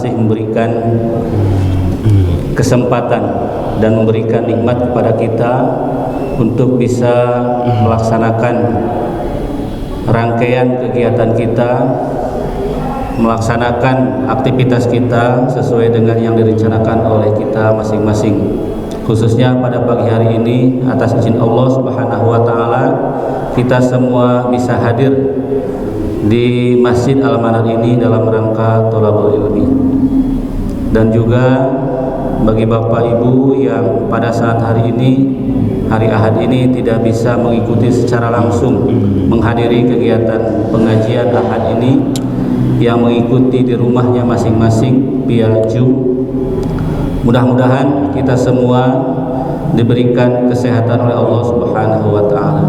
masih memberikan kesempatan dan memberikan nikmat kepada kita untuk bisa melaksanakan rangkaian kegiatan kita, melaksanakan aktivitas kita sesuai dengan yang direncanakan oleh kita masing-masing. Khususnya pada pagi hari ini, atas izin Allah Subhanahu wa taala, kita semua bisa hadir di Masjid Al-Manar ini dalam rangka thalabul ilmi. Dan juga bagi Bapak Ibu yang pada saat hari ini, hari Ahad ini tidak bisa mengikuti secara langsung menghadiri kegiatan pengajian Ahad ini, yang mengikuti di rumahnya masing-masing via Zoom. Mudah-mudahan kita semua diberikan kesehatan oleh Allah Subhanahu wa taala.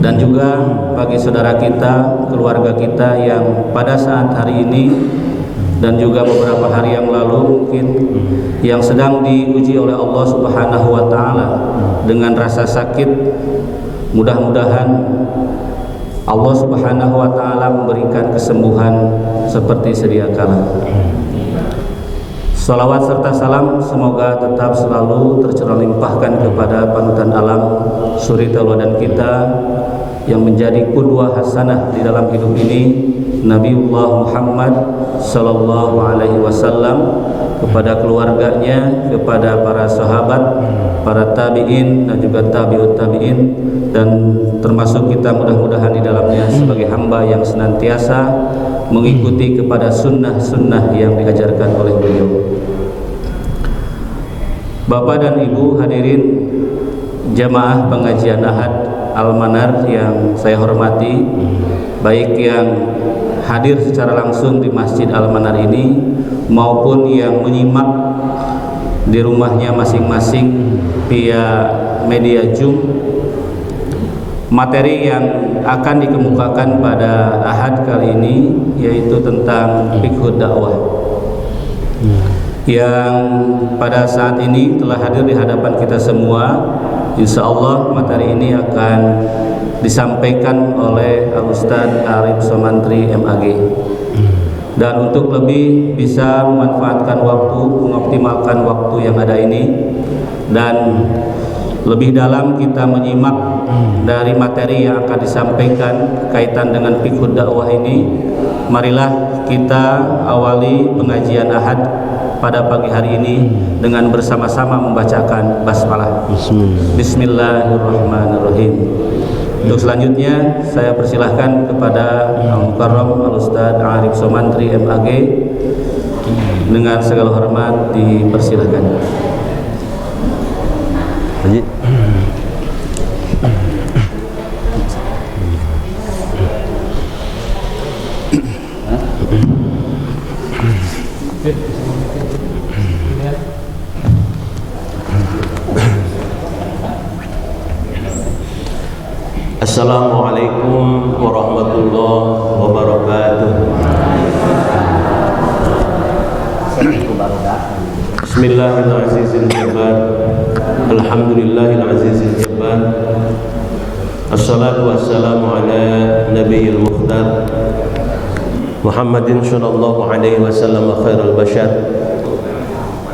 Dan juga bagi saudara kita, keluarga kita yang pada saat hari ini dan juga beberapa hari yang lalu mungkin yang sedang diuji oleh Allah Subhanahu wa taala dengan rasa sakit, mudah-mudahan Allah Subhanahu wa taala memberikan kesembuhan seperti sedia kala. Salawat serta salam semoga tetap selalu tercurah limpahkan kepada panutan alam, suri tauladan kita yang menjadi qudwah hasanah di dalam hidup ini, Nabiullah Muhammad sallallahu alaihi wasallam, kepada keluarganya, kepada para sahabat, para tabi'in dan juga tabi'ut tabi'in, dan termasuk kita mudah-mudahan di dalamnya sebagai hamba yang senantiasa mengikuti kepada sunnah-sunnah yang diajarkan oleh beliau. Bapak dan Ibu hadirin jamaah pengajian Ahad Al-Manar yang saya hormati, baik yang hadir secara langsung di Masjid Al-Manar ini maupun yang menyimak di rumahnya masing-masing via media Zoom. Materi yang akan dikemukakan pada Ahad kali ini yaitu tentang fiqhud dakwah, yang pada saat ini telah hadir di hadapan kita semua. Insya Allah materi ini akan disampaikan oleh Al-Ustaz Arif Somantri MAG. Dan untuk lebih bisa memanfaatkan waktu, mengoptimalkan waktu yang ada ini, dan lebih dalam kita menyimak dari materi yang akan disampaikan kaitan dengan fiqhud dakwah ini, marilah kita awali pengajian Ahad pada pagi hari ini dengan bersama-sama membacakan basmalah. Bismillahirrahmanirrahim. Untuk selanjutnya saya persilahkan kepada Al-Mukarram Al-Ustaz Arif Somantri MAG, dengan segala hormat dipersilahkan. Assalamualaikum warahmatullahi wabarakatuh. Bismillahirrahmanirrahim. Alhamdulillahirrahmanirrahim. Assalatu wassalamu ala nabiyil mukhtar Muhammadin sallallahu alaihi wasallam khairul bashar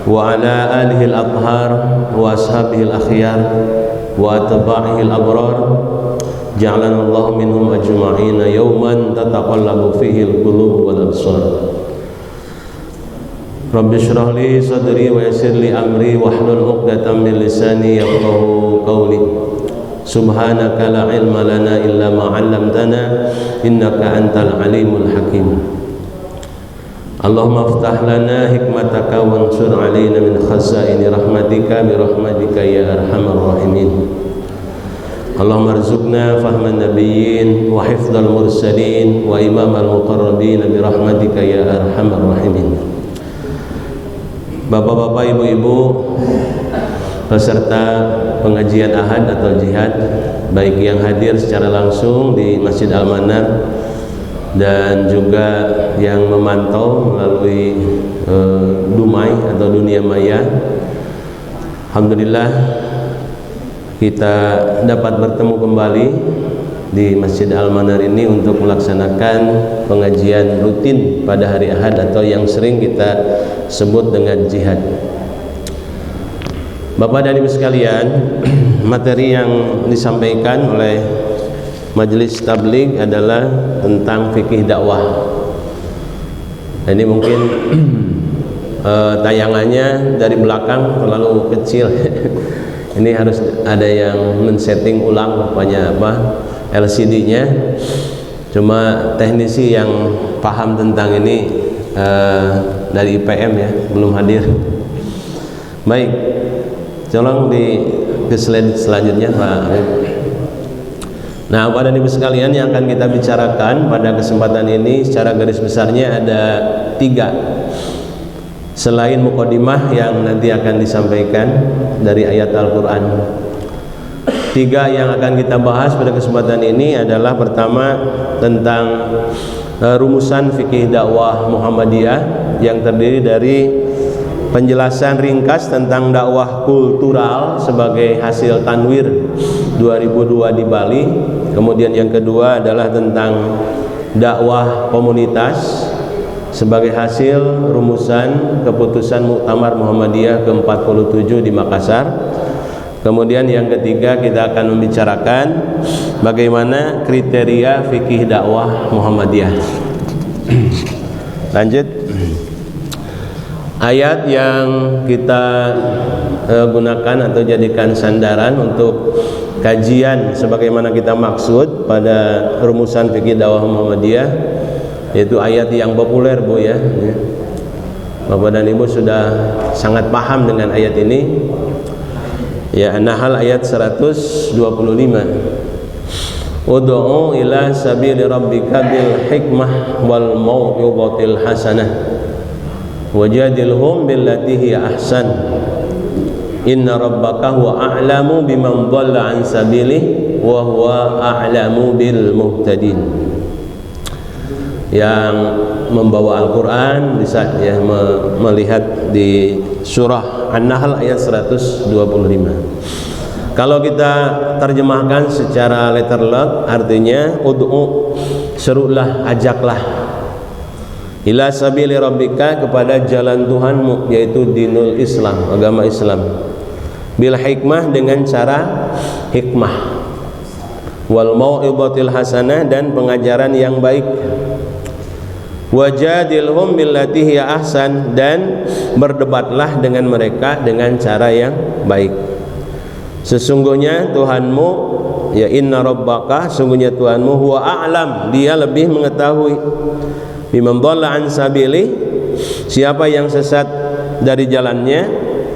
wa ala alihi al-athhar wa ashabihi al-akhyar wa atba'ihi al-abrar. Ja'alana Allah minhum ajma'ina yawman tataqallabu fihi al-qulub wal absar. Rabbi shrah li sadri wa yassir li amri wahlul 'uqdatam min lisani yafqahu qawli. Subhanaka la ilma lana illa ma 'allamtana innaka antal alimul hakim. Allahumma iftah lana hikmataka wansur 'alaina min khazaini rahmatika bi rahmatika ya arhamar rahimin. Allahumma arzuqna fahman nabiyyin wa hifdzal mursalin wa imamal muqarrabin bi rahmatika ya arhamar rahimin. Bapak-bapak, ibu-ibu peserta pengajian Ahad atau jihad, baik yang hadir secara langsung di Masjid Al-Manar dan juga yang memantau melalui Dumai atau dunia maya. Alhamdulillah kita dapat bertemu kembali di Masjid Al-Manar ini untuk melaksanakan pengajian rutin pada hari Ahad atau yang sering kita sebut dengan jihad. Bapak dan Ibu sekalian, materi yang disampaikan oleh Majelis Tabligh adalah tentang fikih dakwah. Ini mungkin tayangannya dari belakang terlalu kecil. Ini harus ada yang men-setting ulang rupanya LCD-nya. Cuma teknisi yang paham tentang ini dari IPM ya, belum hadir. Baik, tolong ke slide selanjutnya Pak. Nah, Bapak dan Ibu sekalian, yang akan kita bicarakan pada kesempatan ini secara garis besarnya ada 3. Selain mukadimah yang nanti akan disampaikan dari ayat Al-Quran, 3 yang akan kita bahas pada kesempatan ini adalah pertama tentang rumusan fikih dakwah Muhammadiyah yang terdiri dari penjelasan ringkas tentang dakwah kultural sebagai hasil Tanwir 2002 di Bali. Kemudian yang kedua adalah tentang dakwah komunitas sebagai hasil rumusan keputusan Muktamar Muhammadiyah ke-47 di Makassar. Kemudian yang ketiga kita akan membicarakan bagaimana kriteria fikih dakwah Muhammadiyah. Lanjut. Ayat yang kita gunakan atau jadikan sandaran untuk kajian sebagaimana kita maksud pada rumusan fikih dakwah Muhammadiyah, yaitu ayat yang populer Bu ya. Bapak dan Ibu sudah sangat paham dengan ayat ini. Ya, An-Nahl ayat 125. Ud'u ila sabili rabbika bil hikmah wal mau'izatil hasanah wajadilhum billati hiya ahsan inna rabbaka huwa a'lamu biman dhalla an sabilihi wa huwa a'lamu bil muhtadin. Yang membawa Al-Quran bisa ya melihat di surah An-Nahl ayat 125. Kalau kita terjemahkan secara letterlock artinya ud'u, serulah, ajaklah, ila sabili rabbika, kepada jalan Tuhanmu yaitu dinul Islam, agama Islam, bil hikmah, dengan cara hikmah, wal mau'izatil hasanah, dan pengajaran yang baik, wajadilhum billati hiya ahsan, dan berdebatlah dengan mereka dengan cara yang baik. Sesungguhnya Tuhanmu, ya inna rabbaka, sungguhnya Tuhanmu, huwa a'lam, dia lebih mengetahui, biman dhalla an sabili, siapa yang sesat dari jalannya,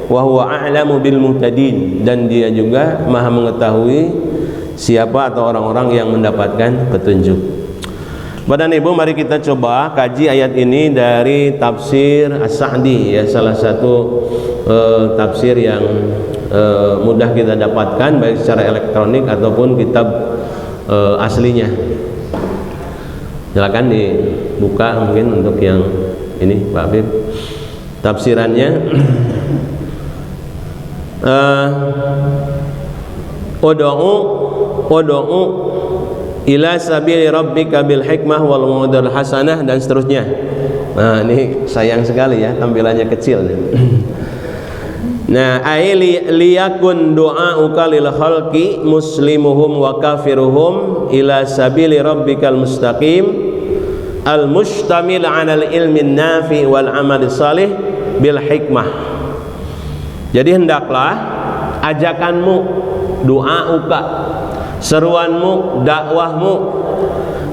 wa huwa a'lamu bil muhtadin, dan dia juga maha mengetahui siapa atau orang-orang yang mendapatkan petunjuk. Bapak dan Ibu, mari kita coba kaji ayat ini dari tafsir As-Sa'di ya, salah satu tafsir yang mudah kita dapatkan baik secara elektronik ataupun kitab aslinya. Silakan dibuka mungkin untuk yang ini Pak Habib tafsirannya. Ud'u ila sabili rabbika bil hikmah wal mau'izatil hasanah, dan seterusnya. Nah, ini sayang sekali ya tampilannya kecil. Nah, ai liyakun du'auka lil khalqi muslimuhum wa kafiruhum ila sabili rabbikal mustaqim al mustamil 'alal ilmin nafi wal amali salih bil hikmah. Jadi hendaklah ajakanmu, du'auka, seruanmu, dakwahmu,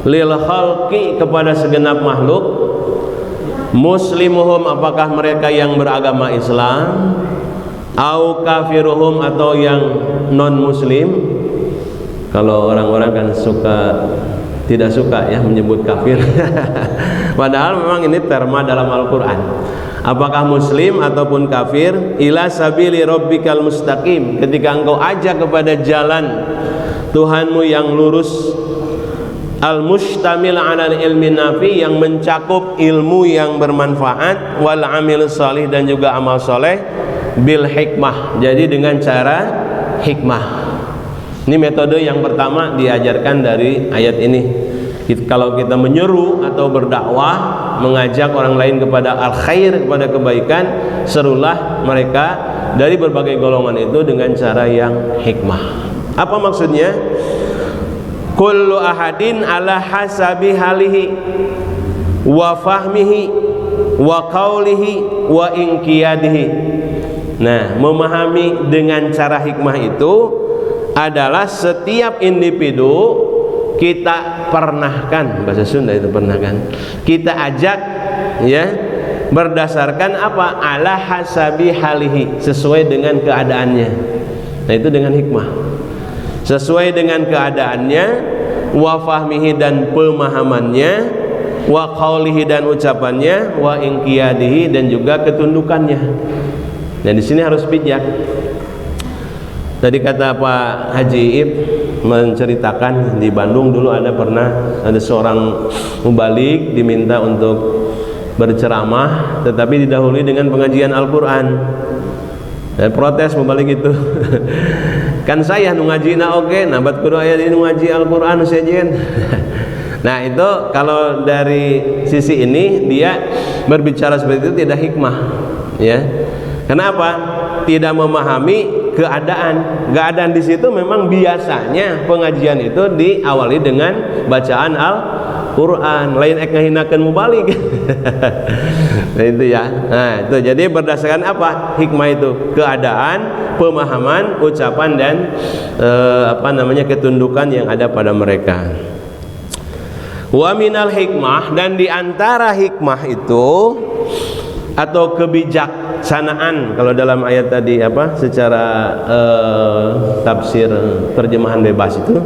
lil khalqi, kepada segenap makhluk, muslimuhum, apakah mereka yang beragama Islam, au kafiruhum, atau yang non muslim. Kalau orang-orang kan tidak suka ya menyebut kafir. Padahal memang ini terma dalam Al-Quran. Apakah muslim ataupun kafir, ila sabili rabbikal mustaqim, ketika engkau ajak kepada jalan Tuhanmu yang lurus, al-mustamil 'alal ilmi nafi, yang mencakup ilmu yang bermanfaat, wal amil salih, dan juga amal soleh, bil hikmah, jadi dengan cara hikmah. Ini metode yang pertama diajarkan dari ayat ini. Kalau kita menyeru atau berdakwah, mengajak orang lain kepada al-khair, kepada kebaikan, serulah mereka dari berbagai golongan itu dengan cara yang hikmah. Apa maksudnya? Kullu ahadin ala hasabi halihi wa fahmihi wa qawlihi wa inqiyadihi. Nah, memahami dengan cara hikmah itu adalah setiap individu kita pernahkan, bahasa Sunda itu pernahkan, kita ajak ya, berdasarkan apa? Ala hasabi halihi, sesuai dengan keadaannya. Nah, itu dengan hikmah, sesuai dengan keadaannya, wa fahmihi dan pemahamannya, wa qaulihi dan ucapannya, wa inqiyadihi dan juga ketundukannya. Dan di sini harus bijak. Tadi kata Pak Haji Ib menceritakan di Bandung dulu ada seorang mubalik diminta untuk berceramah, tetapi didahului dengan pengajian Al-Quran. Dan protes mubalik itu, kan saya nu ngajina oke, nabat kudu aya di ngaji Al-Quran sejen. Nah itu kalau dari sisi ini dia berbicara seperti itu tidak hikmah, ya. Kenapa? Tidak memahami keadaan di situ. Memang biasanya pengajian itu diawali dengan bacaan Al-Quran, lain ek ngahinakeun mubalik. Nah itu ya. Nah itu jadi berdasarkan apa hikmah itu? Keadaan, pemahaman, ucapan dan ketundukan yang ada pada mereka. Wa minal hikmah, dan diantara hikmah itu atau kebijaksanaan, kalau dalam ayat tadi secara tafsir terjemahan bebas itu,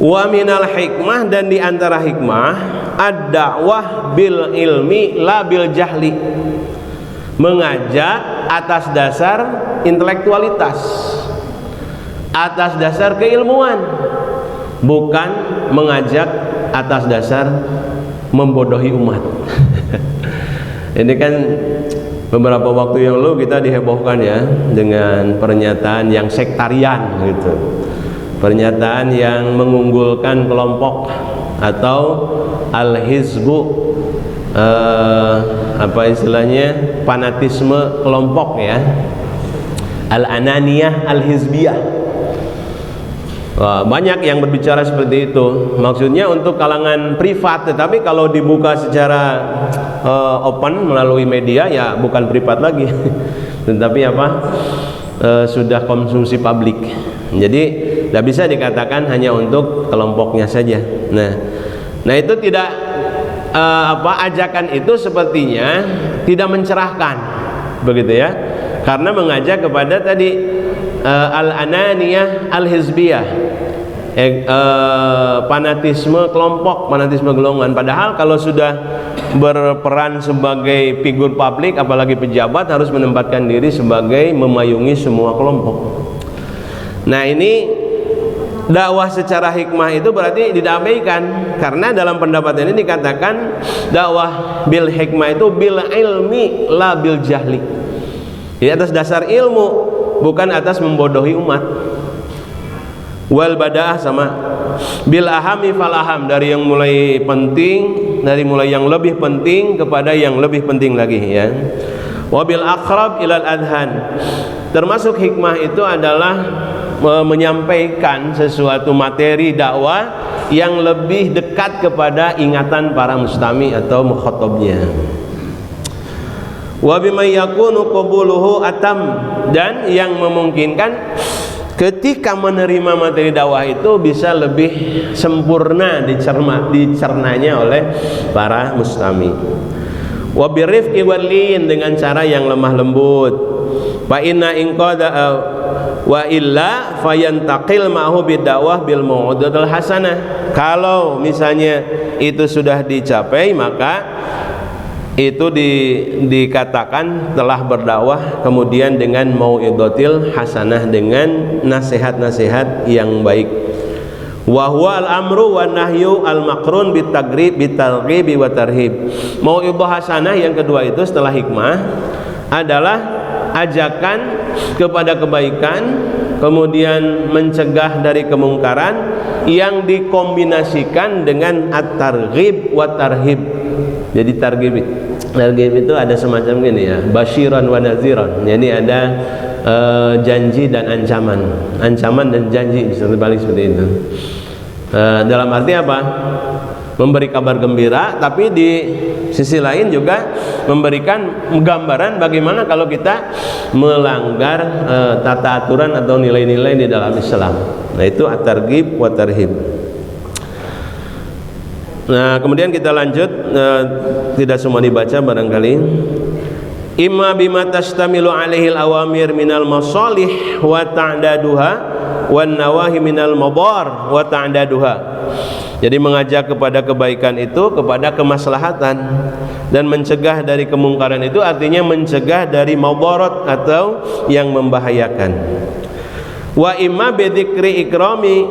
wa minal hikmah, dan diantara hikmah ad-da'wah bil ilmi la bil jahli, mengajak atas dasar intelektualitas, atas dasar keilmuan, bukan mengajak atas dasar membodohi umat. Ini kan beberapa waktu yang lalu kita dihebohkan ya dengan pernyataan yang sektarian gitu, pernyataan yang mengunggulkan kelompok atau al-hizbu, istilahnya fanatisme kelompok ya, al-ananiyah al-hizbiyah. Wah, banyak yang berbicara seperti itu, maksudnya untuk kalangan privat, tetapi kalau dibuka secara open melalui media ya bukan privat lagi, tetapi sudah konsumsi publik. Jadi tidak bisa dikatakan hanya untuk kelompoknya saja. Nah itu tidak ajakan itu sepertinya tidak mencerahkan, begitu ya, karena mengajak kepada tadi al-ananiyah al-hizbiyah, fanatisme kelompok, fanatisme golongan. Padahal kalau sudah berperan sebagai figur publik, apalagi pejabat, harus menempatkan diri sebagai memayungi semua kelompok. Nah ini dakwah secara hikmah itu berarti diabaikan, karena dalam pendapat ini dikatakan dakwah bil hikmah itu bil ilmi la bil jahli, di atas dasar ilmu, bukan atas membodohi umat. Wal badaah sama bil ahami fal aham, dari yang mulai penting, dari mulai yang lebih penting kepada yang lebih penting lagi ya. Wabil aqrab ilal adhan, termasuk hikmah itu adalah menyampaikan sesuatu materi dakwah yang lebih dekat kepada ingatan para mustami atau mukhatabnya. Wa bima yakunu qabuluhu atam, dan yang memungkinkan ketika menerima materi dakwah itu bisa lebih sempurna dicernanya oleh para mustami. Wa birifqi walin, dengan cara yang lemah lembut. Fa inna inqada wa illa fayantaqil ma'hu bidakwah bil mau'idatil hasanah. Kalau misalnya itu sudah dicapai, maka itu dikatakan telah berdakwah kemudian dengan mau'idatil hasanah, dengan nasihat-nasihat yang baik. Wa huwa al-amru wan nahyu al-maqrun bitagrib bitarghib wa tarhib. Mau'idhah hasanah yang kedua itu setelah hikmah adalah ajakan kepada kebaikan kemudian mencegah dari kemungkaran yang dikombinasikan dengan at-targhib wa tarhib. Jadi targhib itu ada semacam gini ya, basyiran wa naziran. Jadi ada janji dan ancaman dan janji, bisa terbalik seperti itu. Dalam arti apa? Memberi kabar gembira, tapi di sisi lain juga memberikan gambaran bagaimana kalau kita melanggar tata aturan atau nilai-nilai di dalam Islam. Nah, itu at-targhib wa tarhib. Nah, kemudian kita lanjut, tidak semua dibaca barangkali. Imma bima tastamilu alaihi al-awamir minal masalih wa ta'daduha wan nawahi minal madar wa ta'daduha. Jadi mengajak kepada kebaikan itu, kepada kemaslahatan, dan mencegah dari kemungkaran itu artinya mencegah dari madarat atau yang membahayakan. Wa imma bi dzikri ikrami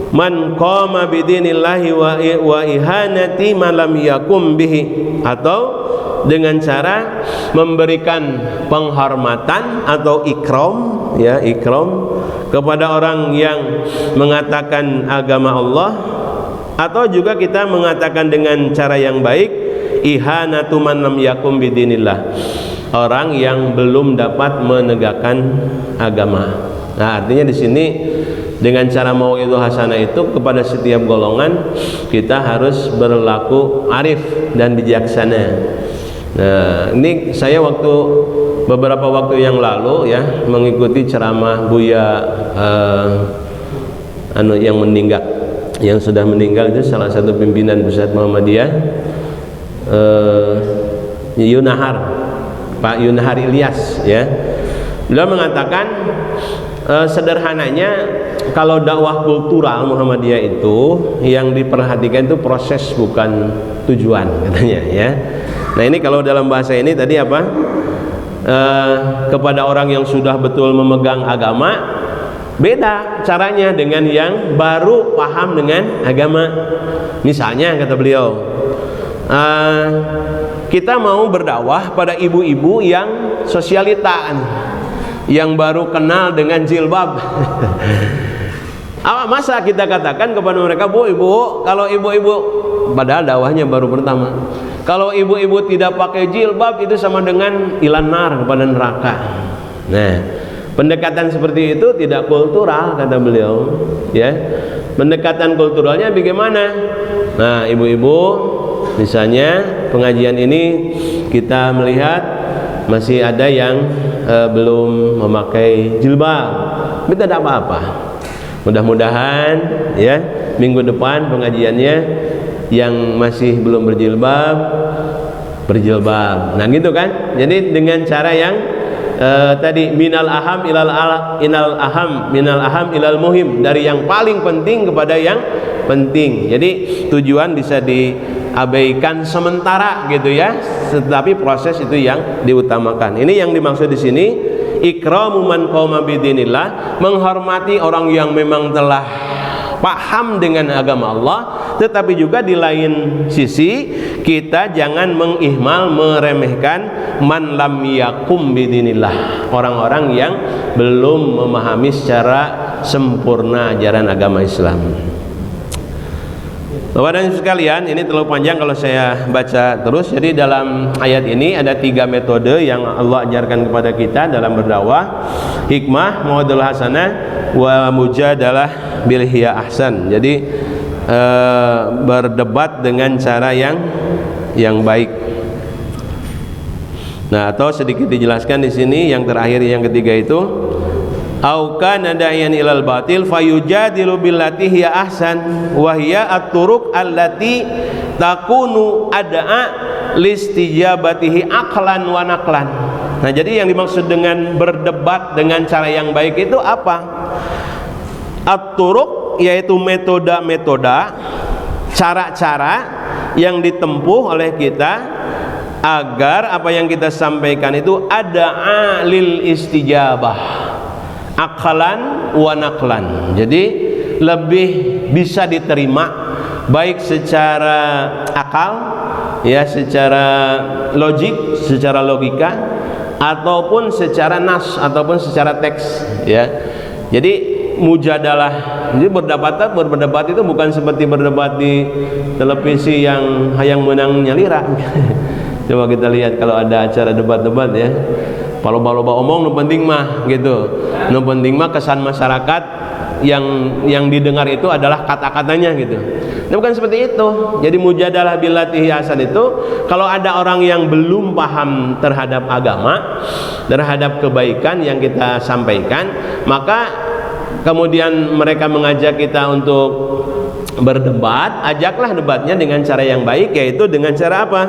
man qama bidinillahi wa ihanati man lam yakum bihi, atau dengan cara memberikan penghormatan atau ikram, ya, ikram kepada orang yang mengatakan agama Allah, atau juga kita mengatakan dengan cara yang baik, ihanatu man lam yakum bidinillah, orang yang belum dapat menegakkan agama. Nah, artinya di sini dengan cara mau'izah hasanah itu kepada setiap golongan kita harus berlaku arif dan bijaksana. Nah, ini saya beberapa waktu yang lalu ya mengikuti ceramah Buya yang meninggal, yang sudah meninggal, itu salah satu pimpinan pusat Muhammadiyah, Yunahar, Pak Yunahar Ilyas, ya. Beliau mengatakan sederhananya kalau dakwah kultural Muhammadiyah itu yang diperhatikan itu proses bukan tujuan, katanya, ya. Nah, ini kalau dalam bahasa ini tadi apa? Kepada orang yang sudah betul memegang agama, beda caranya dengan yang baru paham dengan agama. Misalnya kata beliau, kita mau berdakwah pada ibu-ibu yang sosialita, yang baru kenal dengan jilbab. Masa kita katakan kepada mereka, Bu, ibu, kalau ibu-ibu, padahal dakwahnya baru pertama, kalau ibu-ibu tidak pakai jilbab itu sama dengan ilanar, kepada neraka. Nah, pendekatan seperti itu tidak kultural, kata beliau, ya. Pendekatan kulturalnya bagaimana? Nah, ibu-ibu, misalnya pengajian ini kita melihat masih ada yang belum memakai jilbab, kita tidak apa-apa. Mudah-mudahan ya minggu depan pengajiannya yang masih belum berjilbab. Nah, gitu kan. Jadi dengan cara yang tadi minal aham ilal muhim, dari yang paling penting kepada yang penting. Jadi tujuan bisa diabaikan sementara gitu ya, tetapi proses itu yang diutamakan. Ini yang dimaksud di sini ikramu man qama bidinillah, menghormati orang yang memang telah paham dengan agama Allah, tetapi juga di lain sisi kita jangan mengihmal, meremehkan man lam yakum bidinillah, orang-orang yang belum memahami secara sempurna ajaran agama Islam. Bapak dan Ibu sekalian, ini terlalu panjang kalau saya baca terus. Jadi dalam ayat ini ada 3 metode yang Allah ajarkan kepada kita dalam berdakwah: hikmah, mau'izah hasanah, wa mujadalah bil hiya ahsan. Jadi berdebat dengan cara yang baik. Nah, atau sedikit dijelaskan di sini yang terakhir, yang ketiga itu, au kana da'iyan ilal batil fayujadilu billati hiya ahsan wa hiya at-turuq allati takunu ad'a listijabatihi aqlan wa naqlan. Nah, jadi yang dimaksud dengan berdebat dengan cara yang baik itu apa? At-turuq yaitu metode-metode, cara-cara yang ditempuh oleh kita agar apa yang kita sampaikan itu ad'a lil istijabah, aklan wa naqlan. Jadi lebih bisa diterima baik secara akal, ya, secara logik, secara logika, ataupun secara nas, ataupun secara teks, ya. Jadi mujadalah, jadi berdebat itu bukan seperti berdebat di televisi yang hayang menangnya lira. Coba kita lihat kalau ada acara debat-debat ya, loba-loba omong nu penting mah gitu, nu penting mah kesan masyarakat yang didengar itu adalah kata-katanya gitu. Nah, bukan seperti itu. Jadi mujadalah billati hasan itu kalau ada orang yang belum paham terhadap agama, terhadap kebaikan yang kita sampaikan, maka kemudian mereka mengajak kita untuk berdebat, ajaklah debatnya dengan cara yang baik, yaitu dengan cara apa?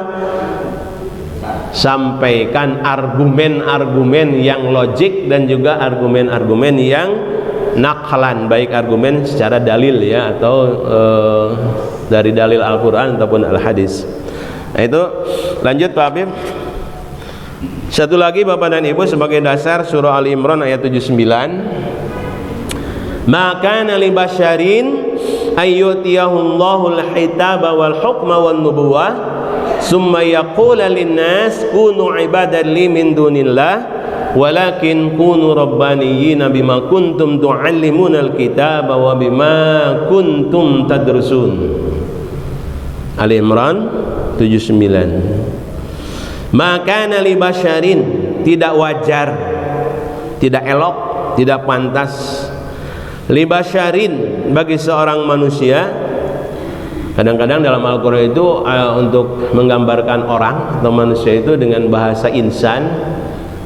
Sampaikan argumen-argumen yang logik dan juga argumen-argumen yang naqlan, baik argumen secara dalil ya, atau dari dalil Al-Quran ataupun Al-Hadis. Nah itu lanjut Pak Habib. Satu lagi Bapak dan Ibu sebagai dasar, surah Al-Imran ayat 79. Maka li basyarin ayyutiyahullahu al-hitaba wal hukma wan nubuwah summa yaqula lin-nas kunu ibadan li min dunillah walakin kunu rabbaniyina bima kuntum tu'allimunal kitaba wa bima kuntum tadrusun. Ali Imran 79. Maka li basyarin, tidak wajar, tidak elok, tidak pantas, li basyarin, bagi seorang manusia. Kadang-kadang dalam Al-Quran itu untuk menggambarkan orang atau manusia itu dengan bahasa insan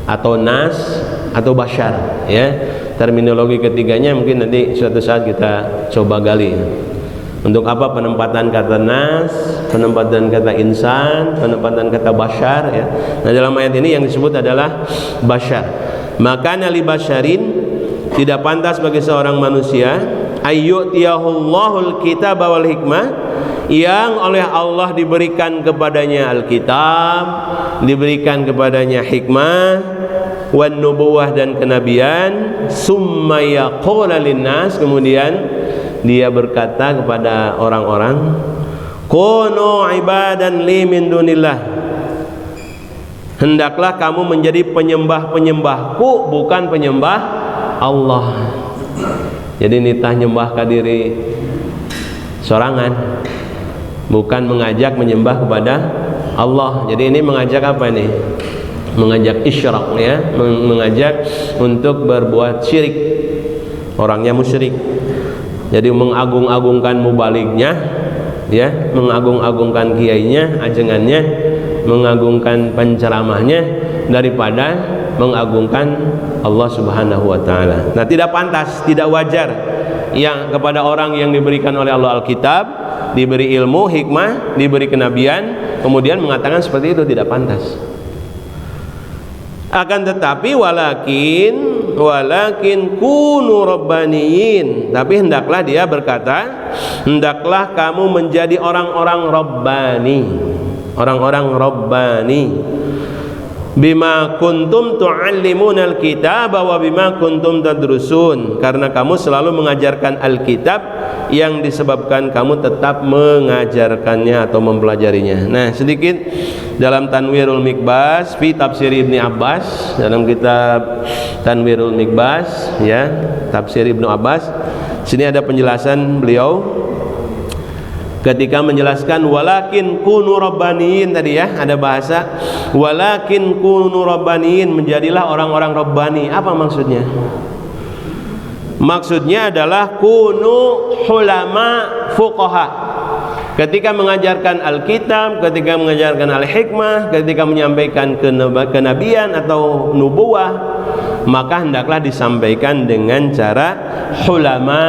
atau nas atau bashar ya. Terminologi ketiganya mungkin nanti suatu saat kita coba gali. Untuk apa penempatan kata nas, penempatan kata insan, penempatan kata bashar ya. Nah dalam ayat ini yang disebut adalah bashar. Maka li basyarin, tidak pantas bagi seorang manusia ayyutiyahullahul kitaba wal hikmah, yang oleh Allah diberikan kepadanya Alkitab, diberikan kepadanya hikmah, wan nubuwah dan kenabian, summa yaqula linnas, kemudian dia berkata kepada orang-orang, kunu ibadan li min dunillah, hendaklah kamu menjadi penyembah-penyembahku, bukan penyembah Allah. Jadi nitah nyembah ka diri sorangan, bukan mengajak menyembah kepada Allah. Jadi ini mengajak apa ini? Mengajak isyrak ya, mengajak untuk berbuat syirik. Orangnya musyrik. Jadi mengagung-agungkan mubalignya ya, mengagung-agungkan kiainya, ajengannya, mengagungkan penceramahnya daripada mengagungkan Allah Subhanahu wa taala. Nah, tidak pantas, tidak wajar yang kepada orang yang diberikan oleh Allah Alkitab, diberi ilmu, hikmah, diberi kenabian, kemudian mengatakan seperti itu, tidak pantas. Akan tetapi walakin kunu rabbaniyin, tapi hendaklah dia berkata, hendaklah kamu menjadi orang-orang rabbani, orang-orang rabbani. Bima kuntum tu'allimunal kitaba wa bima kuntum tadrusun, karena kamu selalu mengajarkan Alkitab yang disebabkan kamu tetap mengajarkannya atau mempelajarinya. Nah, sedikit dalam Tanwirul Mikbas fi tafsir Ibnu Abbas, dalam kitab Tanwirul Mikbas ya, tafsir Ibnu Abbas, sini ada penjelasan beliau ketika menjelaskan walakin kunu rabbaniyin tadi ya, ada bahasa walakin kunu rabbaniyin, menjadilah orang-orang rabbani. Apa maksudnya? Maksudnya adalah kunu hulama fuqaha. Ketika mengajarkan Alkitab, ketika mengajarkan Al-Hikmah, ketika menyampaikan kenabian atau nubuwah, maka hendaklah disampaikan dengan cara hulama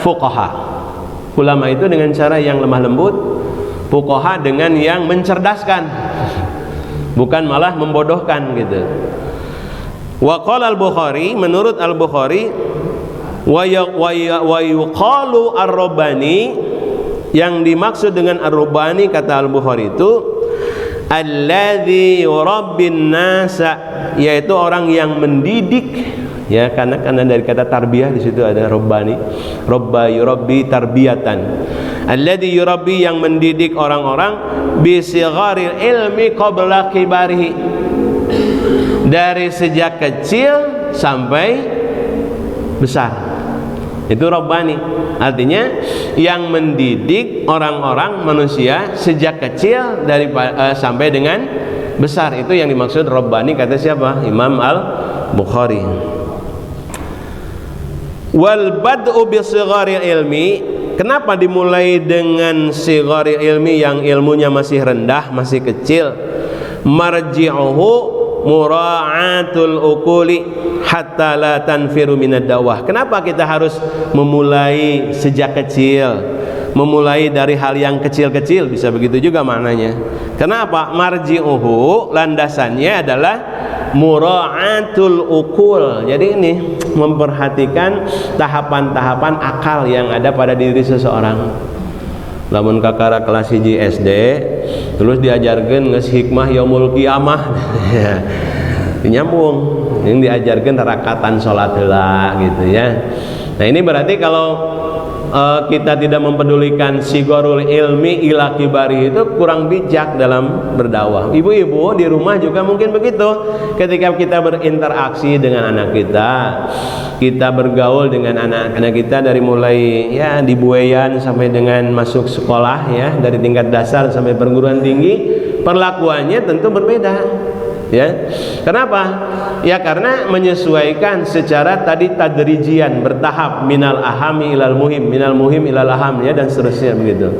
fuqaha. Ulama itu dengan cara yang lemah lembut, fuqaha dengan yang mencerdaskan, bukan malah membodohkan gitu. Wa qala al-Bukhari, menurut Al-Bukhari, wa yuqalu ar-rabbani, yang dimaksud dengan ar-rabbani kata Al-Bukhari itu alladzi yurabbin nasa, yaitu orang yang mendidik ya, karena dari kata tarbiyah di situ ada rabbani, rabba yurabbi tarbiyatan, alladzi yurabbi, yang mendidik orang-orang bi sigharil ilmi qabla kibarihi, dari sejak kecil sampai besar. Itu Rabbani. Artinya yang mendidik orang-orang manusia sejak kecil sampai dengan besar, itu yang dimaksud Rabbani, kata siapa? Imam Al-Bukhari. Wal bad'u bi sighari ilmi, kenapa dimulai dengan sighari ilmi, yang ilmunya masih rendah, masih kecil? Marji'uhu mura'atul uquli hatta la tanfiru minad dawah. Kenapa kita harus memulai sejak kecil, memulai dari hal yang kecil-kecil, bisa begitu juga maknanya. Kenapa? Marji'uhu, landasannya adalah mura'atul uqul. Jadi ini memperhatikan tahapan-tahapan akal yang ada pada diri seseorang. Lamun kakara kelas 1 SD terus diajarkan nges hikmah yaumul qiyamah ya, nyambung yang diajarkan rakatan sholat heula gitu ya. Nah ini berarti kalau kita tidak mempedulikan sigorul ilmi ila kibari, itu kurang bijak dalam berdakwah. Ibu-ibu di rumah juga mungkin begitu. Ketika kita berinteraksi dengan anak kita bergaul dengan anak-anak kita dari mulai ya di buayan sampai dengan masuk sekolah ya, dari tingkat dasar sampai perguruan tinggi, perlakuannya tentu berbeda. Ya, kenapa? Ya karena menyesuaikan secara tadi tadrijian, bertahap, minal ahami ilal muhim, minal muhim ilal aham ya, dan seterusnya begitu.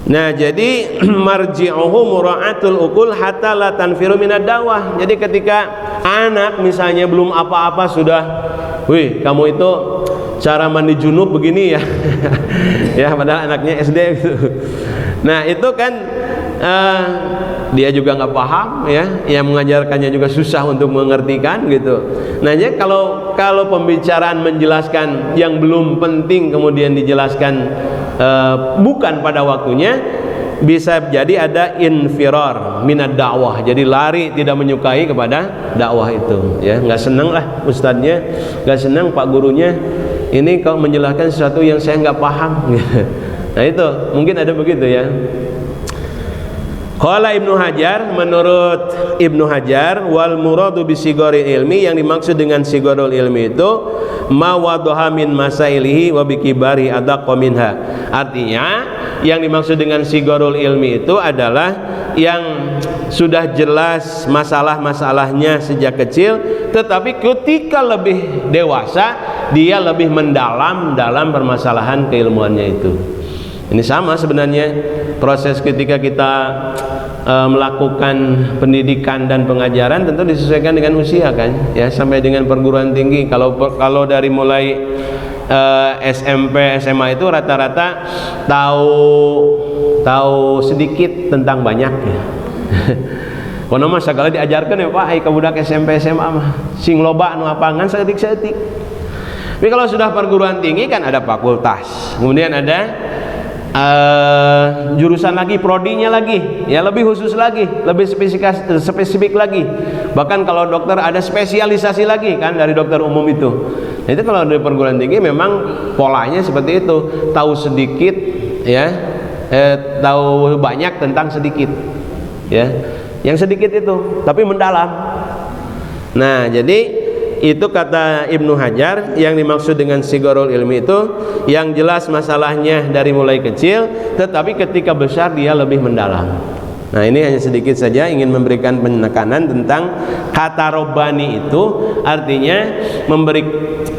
Nah, jadi marji'uhu mura'atul uqul hatta la tanfiru minad dawah. Jadi ketika anak misalnya belum apa-apa sudah, wih, kamu itu cara mandi junub begini ya. Ya, padahal anaknya SD gitu. Nah, itu kan dia juga nggak paham ya, yang mengajarkannya juga susah untuk mengertikan gitu. Nah, jadi kalau pembicaraan menjelaskan yang belum penting kemudian dijelaskan bukan pada waktunya, bisa jadi ada infirar minad dakwah. Jadi lari, tidak menyukai kepada dakwah itu ya, nggak seneng lah ustadznya, nggak seneng pak gurunya, ini kau menjelaskan sesuatu yang saya nggak paham. Nah itu mungkin ada begitu ya. Qala Ibnu Hajar, menurut Ibnu Hajar, wal muradu bisigharil ilmi, yang dimaksud dengan sigharul ilmi itu ma wadaha min masailihi wa bikibari adaqqa minha. Artinya yang dimaksud dengan sigharul ilmi itu adalah yang sudah jelas masalah-masalahnya sejak kecil, tetapi ketika lebih dewasa dia lebih mendalam dalam permasalahan keilmuannya itu. Ini sama sebenarnya proses ketika kita melakukan pendidikan dan pengajaran, tentu disesuaikan dengan usia kan ya, sampai dengan perguruan tinggi. Kalau dari mulai SMP SMA itu rata-rata tahu sedikit tentang banyak ya. Kono mah segala diajarkan ya Pak, ai ka budak SMP SMA mah sing loba anu apangan saeutik-saeutik. Tapi kalau sudah perguruan tinggi kan ada fakultas, kemudian ada jurusan lagi, prodinya lagi ya, lebih khusus lagi, lebih spesifik lagi. Bahkan kalau dokter ada spesialisasi lagi kan dari dokter umum itu. Nah, itu kalau dari perguruan tinggi memang polanya seperti itu, tahu sedikit ya, tahu banyak tentang sedikit ya, yang sedikit itu tapi mendalam. Nah, jadi itu kata Ibnu Hajar, yang dimaksud dengan sigharul ilmi itu yang jelas masalahnya dari mulai kecil, tetapi ketika besar dia lebih mendalam. Nah, ini hanya sedikit saja ingin memberikan penekanan tentang kata Rabbani itu, artinya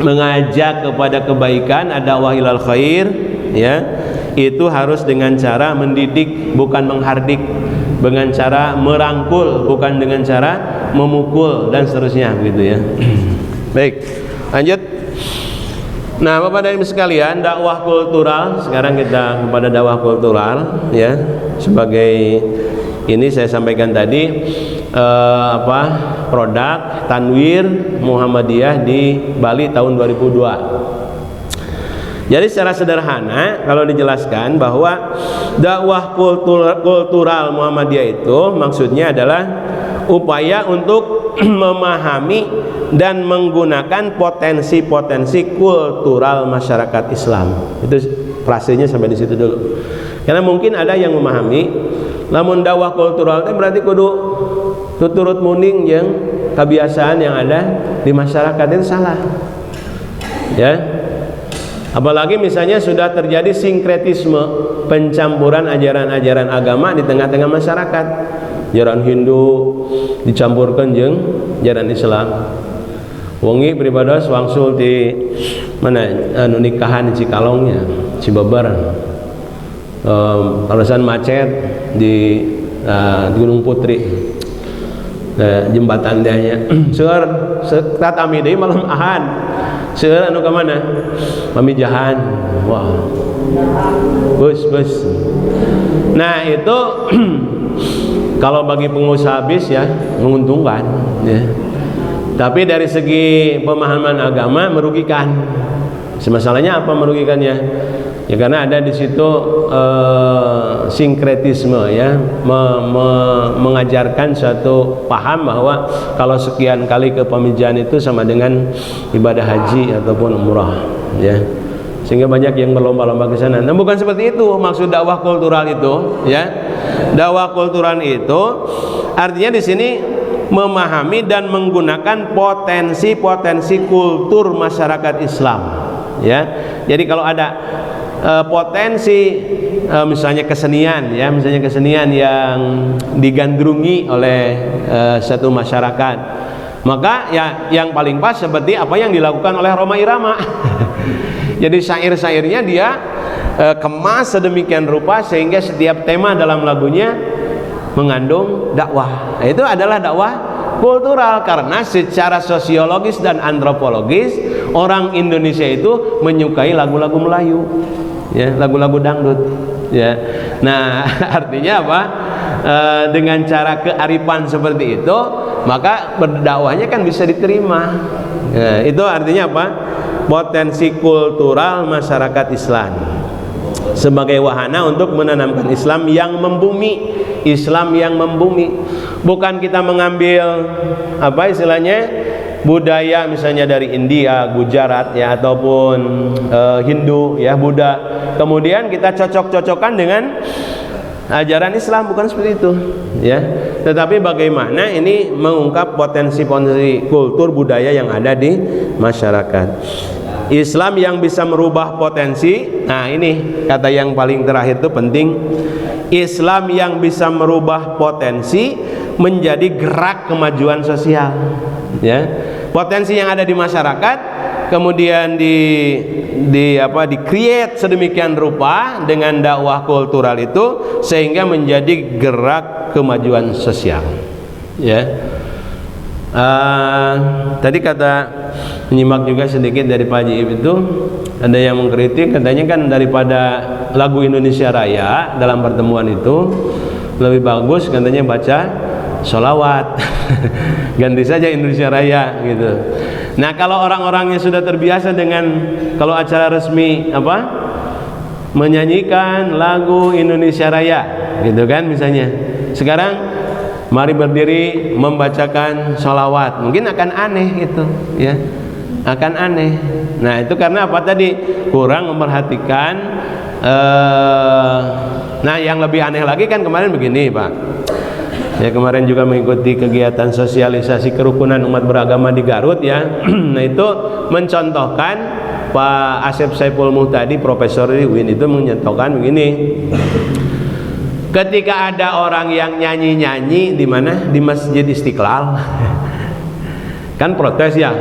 mengajak kepada kebaikan, ad-da'wah ilal khair ya. Itu harus dengan cara mendidik, bukan menghardik, dengan cara merangkul, bukan dengan cara memukul, dan seterusnya begitu ya. Baik, lanjut. Nah, Bapak dan Ibu sekalian, dakwah kultural. Sekarang kita kepada dakwah kultural ya. Sebagai ini saya sampaikan tadi produk Tanwir Muhammadiyah di Bali tahun 2002. Jadi secara sederhana kalau dijelaskan bahwa dakwah kultural Muhammadiyah itu maksudnya adalah upaya untuk memahami dan menggunakan potensi-potensi kultural masyarakat Islam. Itu frasenya sampai di situ dulu. Karena mungkin ada yang memahami lamun dakwah kultural itu berarti kudu tuturut munding yang kebiasaan yang ada di masyarakat, itu salah. Ya. Apalagi misalnya sudah terjadi sinkretisme, pencampuran ajaran-ajaran agama di tengah-tengah masyarakat. Ajaran Hindu dicampurkan jeung ajaran Islam. Wengi pribados wangsul di mana anu nikahan di Cikalongnya, Cibabar. Alasan macet di Gunung Putri. Jembatan dianya. Seueur tatami deui malam Ahad. Seueur anu ka mana? Pamijahan. Wah. Bus. Nah, itu kalau bagi pengusaha bis ya menguntungkan ya. Tapi dari segi pemahaman agama merugikan. Masalahnya apa merugikannya? Ya karena ada di situ sinkretisme ya, mengajarkan suatu paham bahwa kalau sekian kali ke pamijahan itu sama dengan ibadah haji ataupun umrah ya. Sehingga banyak yang berlomba-lomba ke sana. Nah, bukan seperti itu maksud dakwah kultural itu ya. Dakwah kultural itu artinya di sini memahami dan menggunakan potensi-potensi kultur masyarakat Islam ya. Jadi kalau ada potensi misalnya kesenian ya, misalnya kesenian yang digandrungi oleh satu masyarakat, maka ya yang paling pas seperti apa yang dilakukan oleh Rhoma Irama. Jadi syair-syairnya dia kemas sedemikian rupa sehingga setiap tema dalam lagunya mengandung dakwah. Nah, itu adalah dakwah kultural karena secara sosiologis dan antropologis orang Indonesia itu menyukai lagu-lagu Melayu. Ya, lagu-lagu dangdut ya. Nah, artinya apa? Dengan cara kearifan seperti itu, maka berdakwahnya kan bisa diterima. Ya, itu artinya apa? Potensi kultural masyarakat Islam sebagai wahana untuk menanamkan Islam yang membumi, Islam yang membumi. Bukan kita mengambil apa istilahnya budaya misalnya dari India, Gujarat ya ataupun Hindu ya, Buddha. Kemudian kita cocok-cocokkan dengan ajaran Islam, bukan seperti itu ya. Tetapi bagaimana ini mengungkap potensi-potensi kultur budaya yang ada di masyarakat. Islam yang bisa merubah potensi. Nah, ini kata yang paling terakhir itu penting. Islam yang bisa merubah potensi menjadi gerak kemajuan sosial ya. Potensi yang ada di masyarakat kemudian di create sedemikian rupa dengan dakwah kultural itu sehingga menjadi gerak kemajuan sosial ya. Tadi kata menyimak juga sedikit dari Pak Haji itu ada yang mengkritik, katanya kan daripada lagu Indonesia Raya dalam pertemuan itu lebih bagus katanya baca sholawat. Ganti saja Indonesia Raya gitu. Nah, kalau orang-orang yang sudah terbiasa dengan kalau acara resmi menyanyikan lagu Indonesia Raya gitu kan misalnya, sekarang mari berdiri membacakan sholawat, mungkin akan aneh gitu ya, akan aneh. Nah, itu karena apa tadi? Kurang memperhatikan. Nah, yang lebih aneh lagi kan kemarin begini Pak ya, kemarin juga mengikuti kegiatan sosialisasi kerukunan umat beragama di Garut ya. Nah, itu mencontohkan Pak Asep Saiful Muhtadi, Profesor di UIN itu mencontohkan begini. Ketika ada orang yang nyanyi-nyanyi di mana? Di Masjid Istiqlal. Kan protes ya.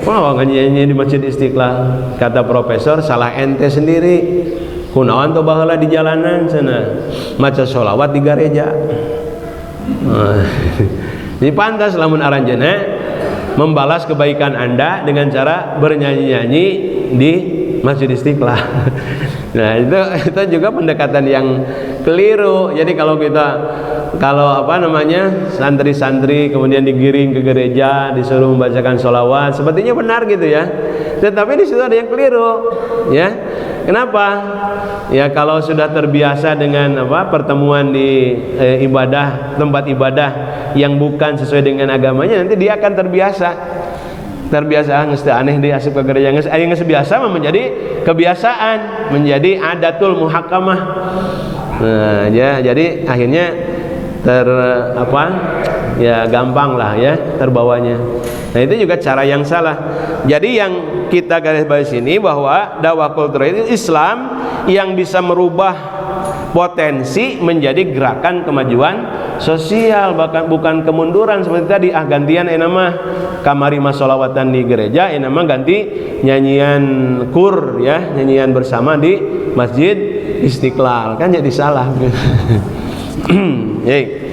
Wah, nyanyi-nyanyi di Masjid Istiqlal. Kata profesor, salah ente sendiri. Kunaon tuh baheula di jalanan sana. Maca sholawat di gereja. Ini pantas lamun aranjeuna membalas kebaikan Anda dengan cara bernyanyi-nyanyi di Masjid Istiqlal. Nah, itu juga pendekatan yang keliru. Jadi kalau santri-santri kemudian digiring ke gereja disuruh membacakan sholawat, sepertinya benar gitu ya. Tetapi di situ ada yang keliru, ya. Kenapa? Ya kalau sudah terbiasa dengan pertemuan di tempat ibadah yang bukan sesuai dengan agamanya, nanti dia akan terbiasa geus teu aneh di asup ke gereja, geus biasa menjadi kebiasaan, menjadi adatul muhakkamah. Nah, ya, jadi akhirnya gampang lah ya terbawanya. Nah itu juga cara yang salah. Jadi yang kita garis bawah sini bahwa dakwah kultural itu Islam yang bisa merubah potensi menjadi gerakan kemajuan sosial, bahkan bukan kemunduran seperti tadi. Gantian nama kamari masolawatan di gereja, nama ganti nyanyian kur ya, nyanyian bersama di Masjid Istiqlal, kan jadi salah.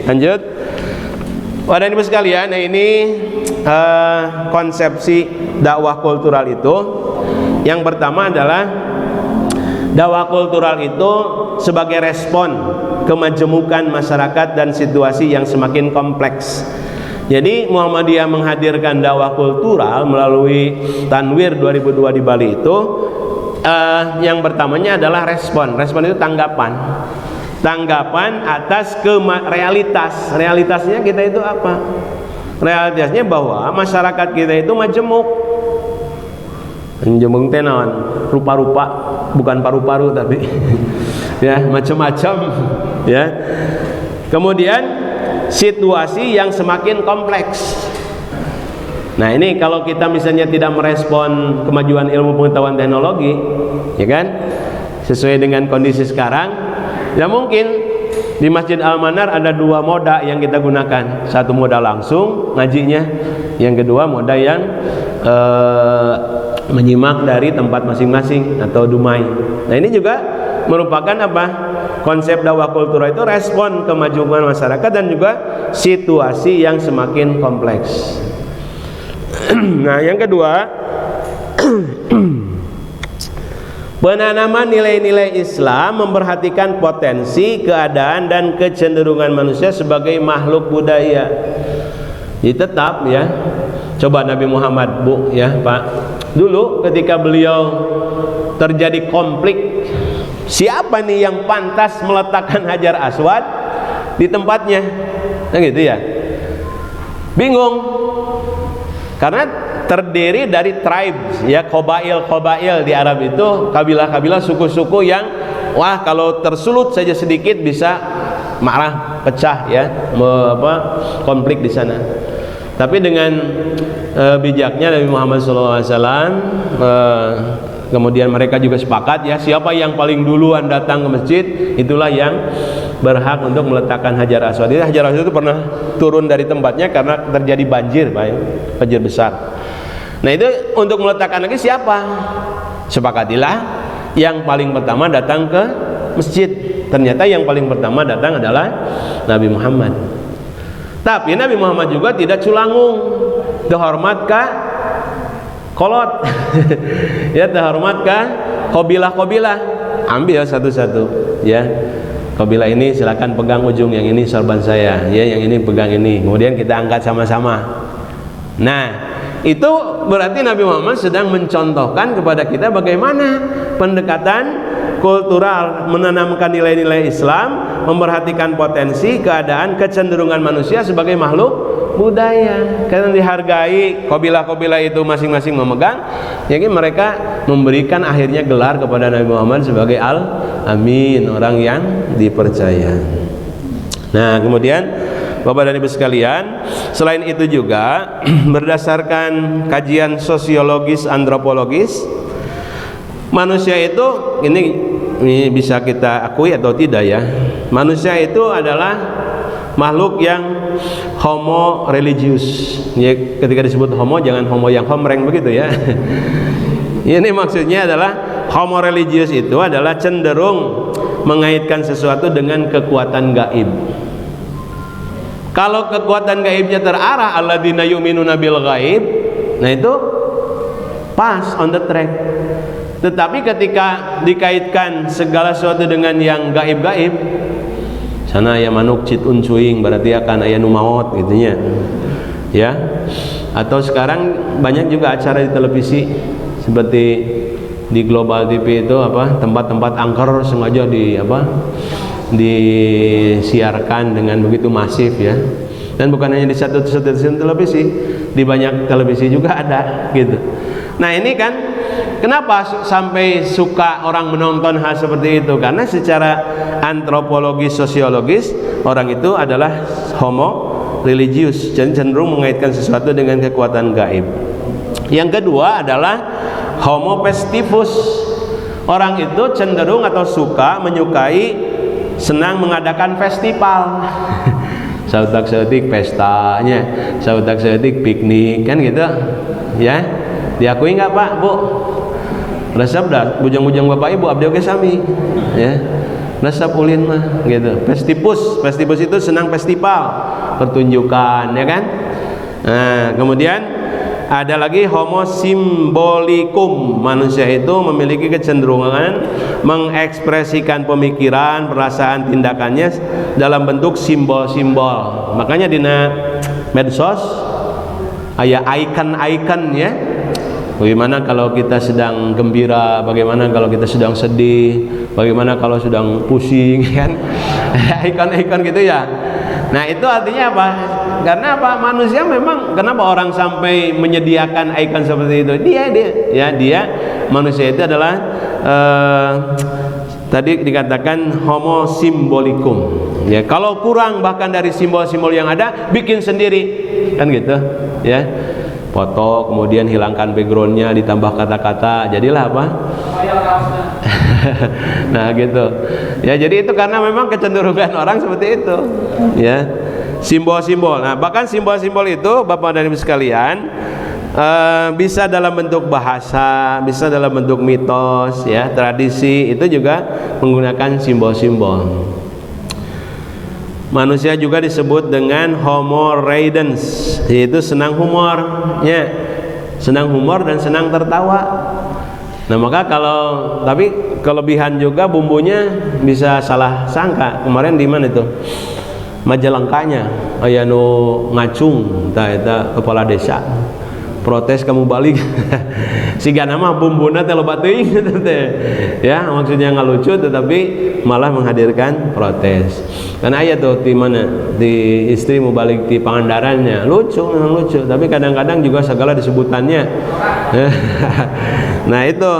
Lanjut. Wadah ibu sekalian, nah ini konsepsi dakwah kultural itu. Yang pertama adalah dakwah kultural itu sebagai respon kemajemukan masyarakat dan situasi yang semakin kompleks. Jadi Muhammadiyah menghadirkan dakwah kultural melalui Tanwir 2002 di Bali itu yang pertamanya adalah respon. Respon itu tanggapan atas realitasnya kita itu apa? Realitasnya bahwa masyarakat kita itu majemuk. Majemuk teh naon? Rupa-rupa, bukan paru-paru tapi ya, macam-macam ya. Kemudian situasi yang semakin kompleks. Nah, ini kalau kita misalnya tidak merespon kemajuan ilmu pengetahuan teknologi, ya kan? Sesuai dengan kondisi sekarang, ya mungkin di Masjid Al-Manar ada dua moda yang kita gunakan. Satu moda langsung ngajinya, yang kedua moda yang menyimak dari tempat masing-masing atau dumai. Nah, ini juga merupakan apa? Konsep dakwah kultural itu respon kemajuan masyarakat dan juga situasi yang semakin kompleks. Nah, yang kedua, penanaman nilai-nilai Islam memperhatikan potensi, keadaan dan kecenderungan manusia sebagai makhluk budaya. Jadi tetap ya, coba Nabi Muhammad Bu ya Pak, dulu ketika beliau terjadi konflik, siapa nih yang pantas meletakkan Hajar Aswad di tempatnya? Nah gitu ya, bingung. Karena terdiri dari tribes ya, kobail di Arab itu kabilah-kabilah, suku-suku yang wah kalau tersulut saja sedikit bisa marah, pecah ya, konflik di sana. Tapi dengan bijaknya Nabi Muhammad SAW, kemudian mereka juga sepakat ya, siapa yang paling duluan datang ke masjid itulah yang berhak untuk meletakkan Hajar Aswad. Jadi Hajar Aswad itu pernah turun dari tempatnya karena terjadi banjir besar. Nah itu untuk meletakkan lagi siapa? Sepakatilah yang paling pertama datang ke masjid. Ternyata yang paling pertama datang adalah Nabi Muhammad. Tapi Nabi Muhammad juga tidak culangung, terhormat ka kolot ya, terhormat ka kobilah-kobilah, ambil satu-satu ya. Kabilah ini silakan pegang ujung, yang ini sorban saya ya, yang ini pegang ini, kemudian kita angkat sama-sama. Nah itu berarti Nabi Muhammad sedang mencontohkan kepada kita bagaimana pendekatan kultural, menanamkan nilai-nilai Islam, memperhatikan potensi, keadaan, kecenderungan manusia sebagai makhluk budaya. Karena dihargai, kabilah-kabilah itu masing-masing memegang, jadi mereka memberikan akhirnya gelar kepada Nabi Muhammad sebagai Al-Amin, orang yang dipercaya. Nah kemudian Bapak dan Ibu sekalian, selain itu juga berdasarkan kajian sosiologis antropologis, manusia itu ini bisa kita akui atau tidak ya, manusia itu adalah makhluk yang homo religius ya. Ketika disebut homo, jangan homo yang homreng begitu ya. Ini maksudnya adalah homo religius itu adalah cenderung mengaitkan sesuatu dengan kekuatan gaib. Kalau kekuatan gaibnya terarah alladzina yu'minuna bil ghaib, nah itu pas, on the track. Tetapi ketika dikaitkan segala sesuatu dengan yang gaib-gaib, sana aya manuk cit uncuing berarti akan aya nu maot gitunya. Ya. Atau sekarang banyak juga acara di televisi seperti di Global TV itu tempat-tempat angker sengaja disiarkan dengan begitu masif ya. Dan bukan hanya di satu stasiun televisi, di banyak televisi juga ada gitu. Nah ini kan kenapa sampai suka orang menonton hal seperti itu? Karena secara antropologis, sosiologis, orang itu adalah homo religius, cenderung mengaitkan sesuatu dengan kekuatan gaib. Yang kedua adalah homo festivus. Orang itu cenderung atau menyukai, senang mengadakan festival. Sautak-sautik pestanya, sautak-sautik piknik, kan gitu ya. Diakui nggak Pak, Bu? Resep dah, bujang-bujang Bapak Ibu abdi oge sami ya. Resep ulin mah gitu. Festivus itu senang festival, pertunjukan ya kan. Nah, kemudian ada lagi homo simbolikum. Manusia itu memiliki kecenderungan mengekspresikan pemikiran, perasaan, tindakannya dalam bentuk simbol-simbol. Makanya dina medsos aya icon-icon ya. Bagaimana kalau kita sedang gembira, bagaimana kalau kita sedang sedih, bagaimana kalau sedang pusing kan. Icon-icon gitu ya. Nah, itu artinya apa? Karena apa? Manusia memang, kenapa orang sampai menyediakan icon seperti itu? Dia manusia itu adalah tadi dikatakan homo simbolikum. Ya, kalau kurang bahkan dari simbol-simbol yang ada, bikin sendiri, kan gitu. Ya, foto, kemudian hilangkan backgroundnya, ditambah kata-kata, jadilah apa? Nah gitu ya, jadi itu karena memang kecenderungan orang seperti itu ya, simbol-simbol. Nah, bahkan simbol-simbol itu Bapak dan Ibu sekalian bisa dalam bentuk bahasa, bisa dalam bentuk mitos ya, tradisi, itu juga menggunakan simbol-simbol. Manusia juga disebut dengan homo ridens, yaitu senang humor ya, senang humor dan senang tertawa. Nah, maka tapi kelebihan juga bumbunya bisa salah sangka. Kemarin di mana itu? Majalengkanya aya nu ngacung eta kepala desa. Protes kamu balik. Siga nama bumbuna teh loba teuing teh. Ya, maksudnya ngalucu tetapi malah menghadirkan protes. Karena aya tuh di mana? Di istri mau balik di Pangandarannya. Lucu, memang lucu, tapi kadang-kadang juga segala disebutannya. Nah, itu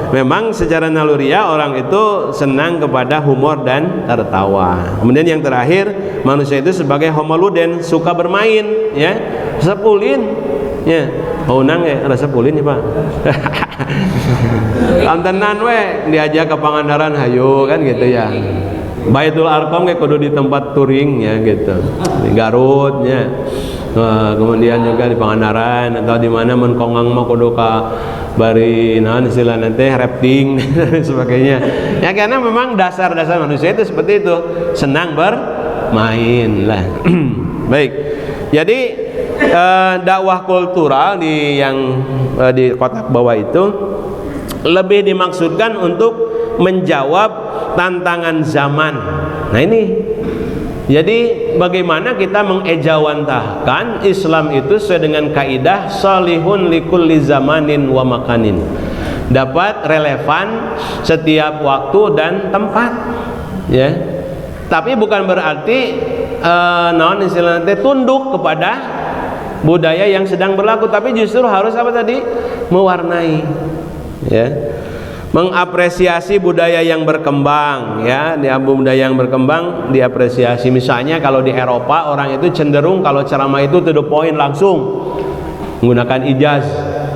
memang secara naluriah orang itu senang kepada humor dan tertawa. Kemudian yang terakhir, manusia itu sebagai homo luden, suka bermain ya, sepulin ya. Oh nang ya, rasa pulin ya Pak. Antenan we diajak ke Pangandaran hayu kan gitu ya. Baitul Arqam kayak kudu di tempat touring ya gitu. Di Garut ya. Kemudian juga di Pangandaran atau di mana menkongang mah kudu ka bari naon istilahna teh rafting dan sebagainya. Ya karena memang dasar-dasar manusia itu seperti itu, senang bermain lah. Baik. Jadi dakwah kultural di kotak bawah itu lebih dimaksudkan untuk menjawab tantangan zaman. Nah, ini jadi bagaimana kita mengejawantahkan Islam itu sesuai dengan kaidah salihun likulli zamanin wa makanin, dapat relevan setiap waktu dan tempat ya. Tapi bukan berarti naon istilahnya tunduk kepada budaya yang sedang berlaku, tapi justru harus apa tadi? Mewarnai ya, mengapresiasi budaya yang berkembang ya. Di budaya yang berkembang diapresiasi. Misalnya kalau di Eropa orang itu cenderung kalau ceramah itu to the point, langsung menggunakan ijaz.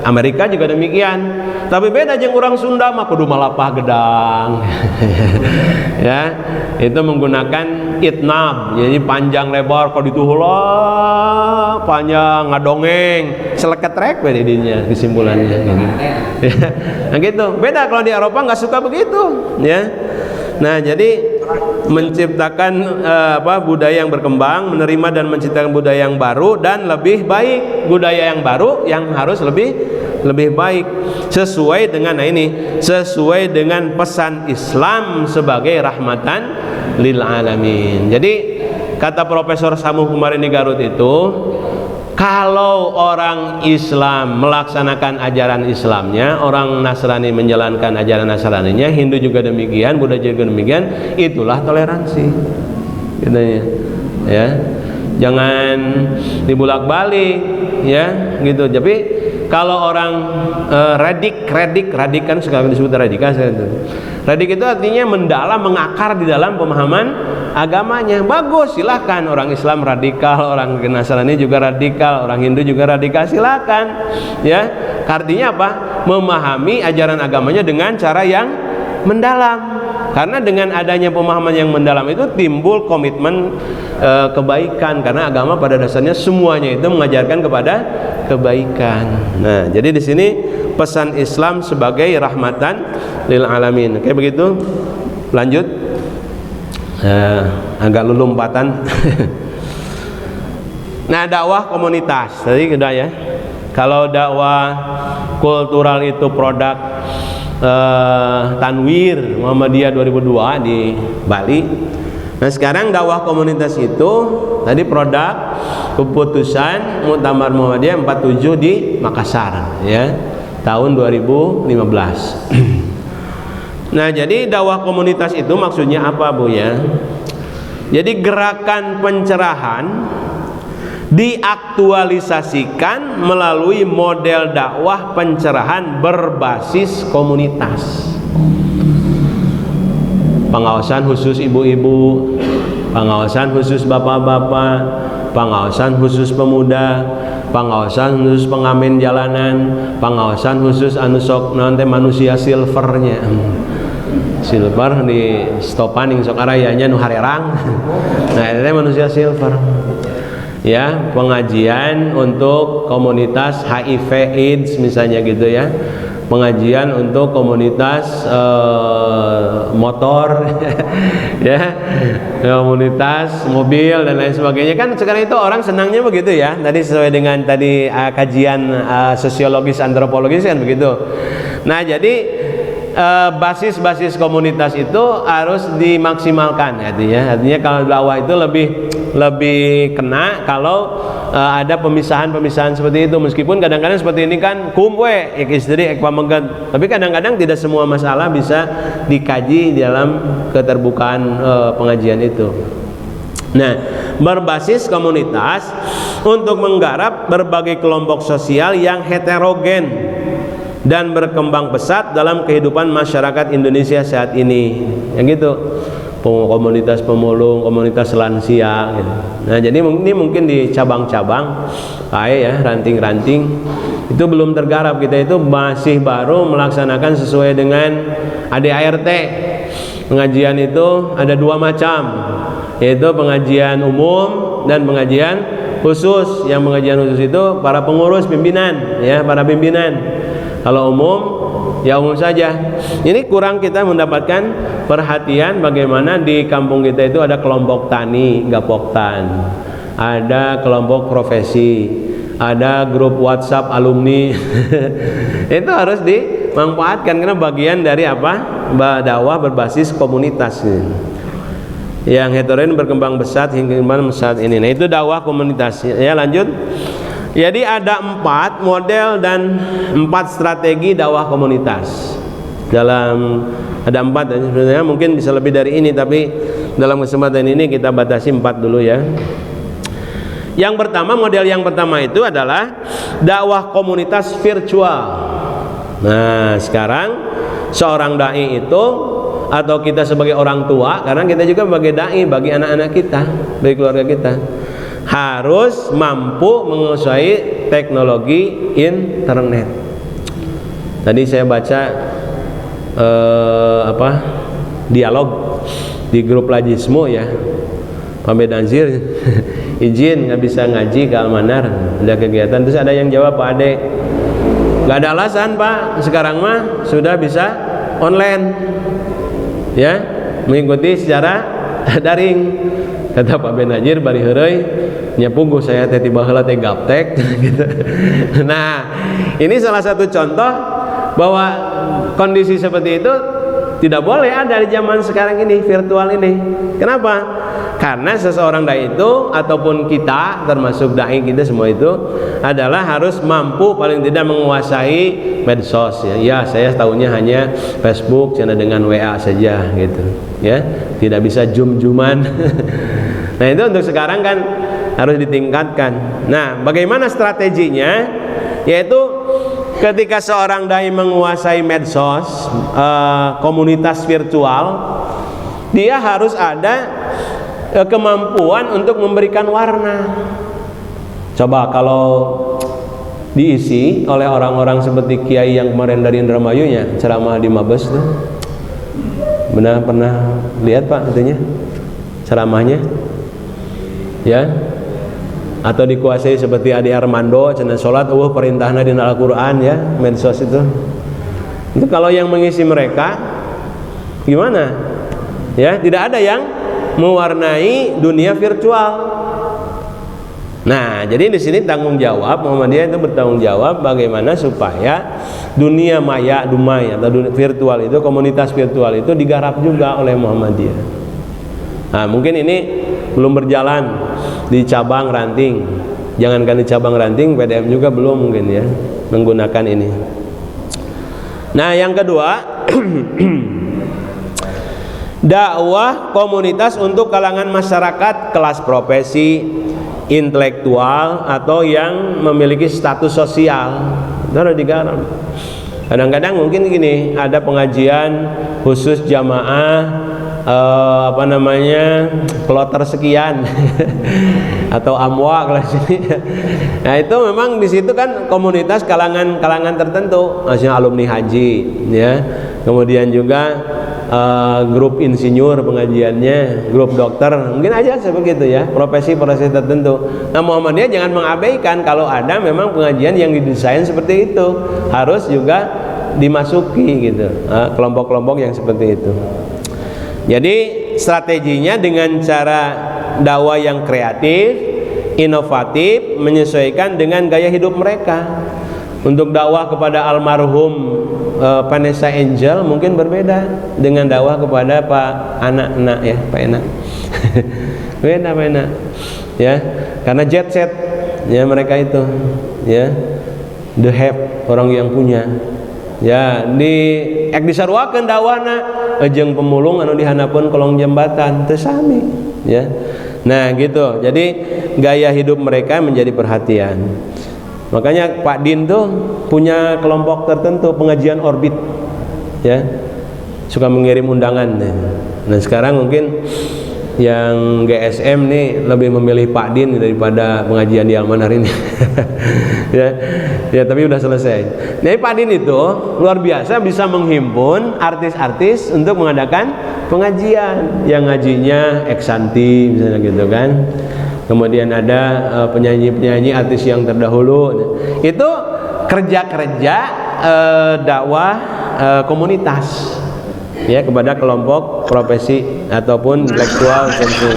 Amerika juga demikian. Tapi beda jeung orang Sunda mah kudu malapah gedang. Ya, itu menggunakan itnab, jadi panjang lebar kalau dituhula panjang ngadongeng seleket rek we dinya kesimpulannya gitu. Ya, nah gitu. Beda kalau di Eropa nggak suka begitu, ya. Nah, jadi menciptakan budaya yang berkembang, menerima dan menciptakan budaya yang baru dan lebih baik. Budaya yang baru yang harus lebih baik sesuai dengan sesuai dengan pesan Islam sebagai rahmatan lil alamin. Jadi kata Profesor Samuh kemarin di Garut itu, kalau orang Islam melaksanakan ajaran Islamnya, orang Nasrani menjalankan ajaran Nasraninya, Hindu juga demikian, Buddha juga demikian, itulah toleransi. Gitu ya. Jangan dibulak-balik ya, gitu. Tapi kalau orang radik kan suka disebut radikal. Radik itu artinya mendalam, mengakar di dalam pemahaman agamanya. Bagus, silakan. Orang Islam radikal, orang Nasrani juga radikal, orang Hindu juga radikal, silakan. Ya, artinya apa? Memahami ajaran agamanya dengan cara yang mendalam. Karena dengan adanya pemahaman yang mendalam itu timbul komitmen kebaikan. Karena agama pada dasarnya semuanya itu mengajarkan kepada kebaikan. Nah, jadi di sini pesan Islam sebagai rahmatan lil alamin. Oke, begitu. Lanjut. Agak lulumpatan. Nah, dakwah komunitas tadi udah ya. Kalau dakwah kultural itu produk Tanwir Muhammadiyah 2002 di Bali. Nah, sekarang dakwah komunitas itu tadi produk keputusan Muktamar Muhammadiyah 47 di Makassar ya, tahun 2015. Nah, jadi dakwah komunitas itu maksudnya apa, Bu ya? Jadi gerakan pencerahan diaktualisasikan melalui model dakwah pencerahan berbasis komunitas. Pengawasan khusus ibu-ibu, pengawasan khusus bapak-bapak, pengawasan khusus pemuda, pengawasan khusus pengamen jalanan, pengawasan khusus anu sok nanti manusia silvernya. Silver di stopan yang sok arayanya nu harerang. Nah, ini manusia silver. Ya, pengajian untuk komunitas HIV AIDS misalnya gitu ya. Pengajian untuk komunitas motor ya, komunitas mobil dan lain sebagainya. Kan sekarang itu orang senangnya begitu ya. Tadi sesuai dengan tadi kajian sosiologis antropologis kan begitu. Nah, jadi basis-basis komunitas itu harus dimaksimalkan artinya kalau dakwah itu lebih kena kalau ada pemisahan-pemisahan seperti itu, meskipun kadang-kadang seperti ini kan kumwe ek istri ek pamegat, tapi kadang-kadang tidak semua masalah bisa dikaji di dalam keterbukaan pengajian itu. Nah, berbasis komunitas untuk menggarap berbagai kelompok sosial yang heterogen dan berkembang pesat dalam kehidupan masyarakat Indonesia saat ini, yang gitu. Komunitas pemulung, komunitas lansia gitu. Nah, jadi ini mungkin di cabang-cabang ya, ranting-ranting itu belum tergarap. Kita itu masih baru melaksanakan sesuai dengan ADART. Pengajian itu ada dua macam, yaitu pengajian umum dan pengajian khusus. Yang pengajian khusus itu para pengurus pimpinan ya, para pimpinan. Kalau umum ya umum saja. Ini kurang kita mendapatkan perhatian bagaimana di kampung kita itu ada kelompok tani Gapoktan, ada kelompok profesi, ada grup WhatsApp alumni. Itu harus dimanfaatkan karena bagian dari apa? Dakwah berbasis komunitas. Yang heterogen berkembang pesat hingga saat ini. Nah, itu dakwah komunitas. Ya, lanjut. Jadi ada 4 model dan 4 strategi dakwah komunitas. Ada 4 dan sebenarnya mungkin bisa lebih dari ini, tapi dalam kesempatan ini kita batasi 4 dulu ya. Yang pertama, model yang pertama itu adalah dakwah komunitas virtual. Nah, sekarang seorang dai itu atau kita sebagai orang tua, karena kita juga sebagai dai bagi anak-anak kita, bagi keluarga kita, harus mampu menguasai teknologi internet. Tadi saya baca dialog di grup Lajismu ya, Pak Bedanzir izin nggak bisa ngaji ke Almanar, ada kegiatan, terus ada yang jawab, Pak Ade nggak ada alasan Pak, sekarang mah sudah bisa online ya, mengikuti secara daring. Kata Pak Benazir bari heureuy nya pungguh saya teh tiba heula teh gaptek gitu. Nah, ini salah satu contoh bahwa kondisi seperti itu tidak boleh ada di zaman sekarang ini, virtual ini. Kenapa? Karena seseorang dai itu ataupun kita termasuk dai kita semua itu adalah harus mampu paling tidak menguasai medsos ya. Ya, saya tahunya hanya Facebook channel dengan WA saja gitu ya. Tidak bisa zoom-zooman. Nah, itu untuk sekarang kan harus ditingkatkan. Nah, bagaimana strateginya? Yaitu ketika seorang dai menguasai medsos, komunitas virtual, dia harus ada kemampuan untuk memberikan warna. Coba kalau diisi oleh orang-orang seperti kiai yang kemarin dari Indramayu nya ceramah di Mabes tuh, benar pernah lihat Pak itunya ceramahnya, ya? Atau dikuasai seperti Adi Armando cenah salat perintahna dina Al-Qur'an, ya, medsos itu kalau yang mengisi mereka gimana, ya? Tidak ada yang mewarnai dunia virtual. Nah, jadi di sini tanggung jawab Muhammadiyah itu bertanggung jawab bagaimana supaya dunia maya, dumai atau dunia virtual itu, komunitas virtual itu digarap juga oleh Muhammadiyah. Nah, mungkin ini belum berjalan di cabang ranting. Jangankan di cabang ranting, PDM juga belum mungkin ya menggunakan ini. Nah, yang kedua, dakwah komunitas untuk kalangan masyarakat kelas profesi, intelektual atau yang memiliki status sosial itu harus digarap. Kadang-kadang mungkin gini, ada pengajian khusus jamaah kloter sekian atau amwa kelas ini. Nah, itu memang di situ kan komunitas kalangan tertentu, maksudnya alumni haji, ya. Kemudian juga grup insinyur pengajiannya, grup dokter, mungkin aja seperti itu ya, profesi-profesi tertentu. Nah, Muhammadiyah jangan mengabaikan kalau ada memang pengajian yang didesain seperti itu, harus juga dimasuki gitu, kelompok-kelompok yang seperti itu. Jadi strateginya dengan cara dakwah yang kreatif, inovatif, menyesuaikan dengan gaya hidup mereka. Untuk dakwah kepada almarhum Vanessa Angel mungkin berbeda dengan dakwah kepada Pak Anak ya, Pak Enak. Beda Pak Enak. Ya, karena jet set ya mereka itu, ya. The have, orang yang punya. Ya, disarwakeun dakwahna jeung pemulung anu dihanapeun kolong jembatan teu sami, ya. Nah, gitu. Jadi gaya hidup mereka menjadi perhatian. Makanya Pak Din tuh punya kelompok tertentu, pengajian orbit, ya, suka mengirim undangan. Nah, sekarang mungkin yang GSM nih lebih memilih Pak Din daripada pengajian di Almanar ini. ya, tapi udah selesai. Nah, Pak Din itu luar biasa bisa menghimpun artis-artis untuk mengadakan pengajian, yang ngajinya Eksanti misalnya gitu kan. Kemudian ada penyanyi-penyanyi artis yang terdahulu. Itu kerja-kerja dakwah komunitas, ya, kepada kelompok profesi ataupun intelektual tentu.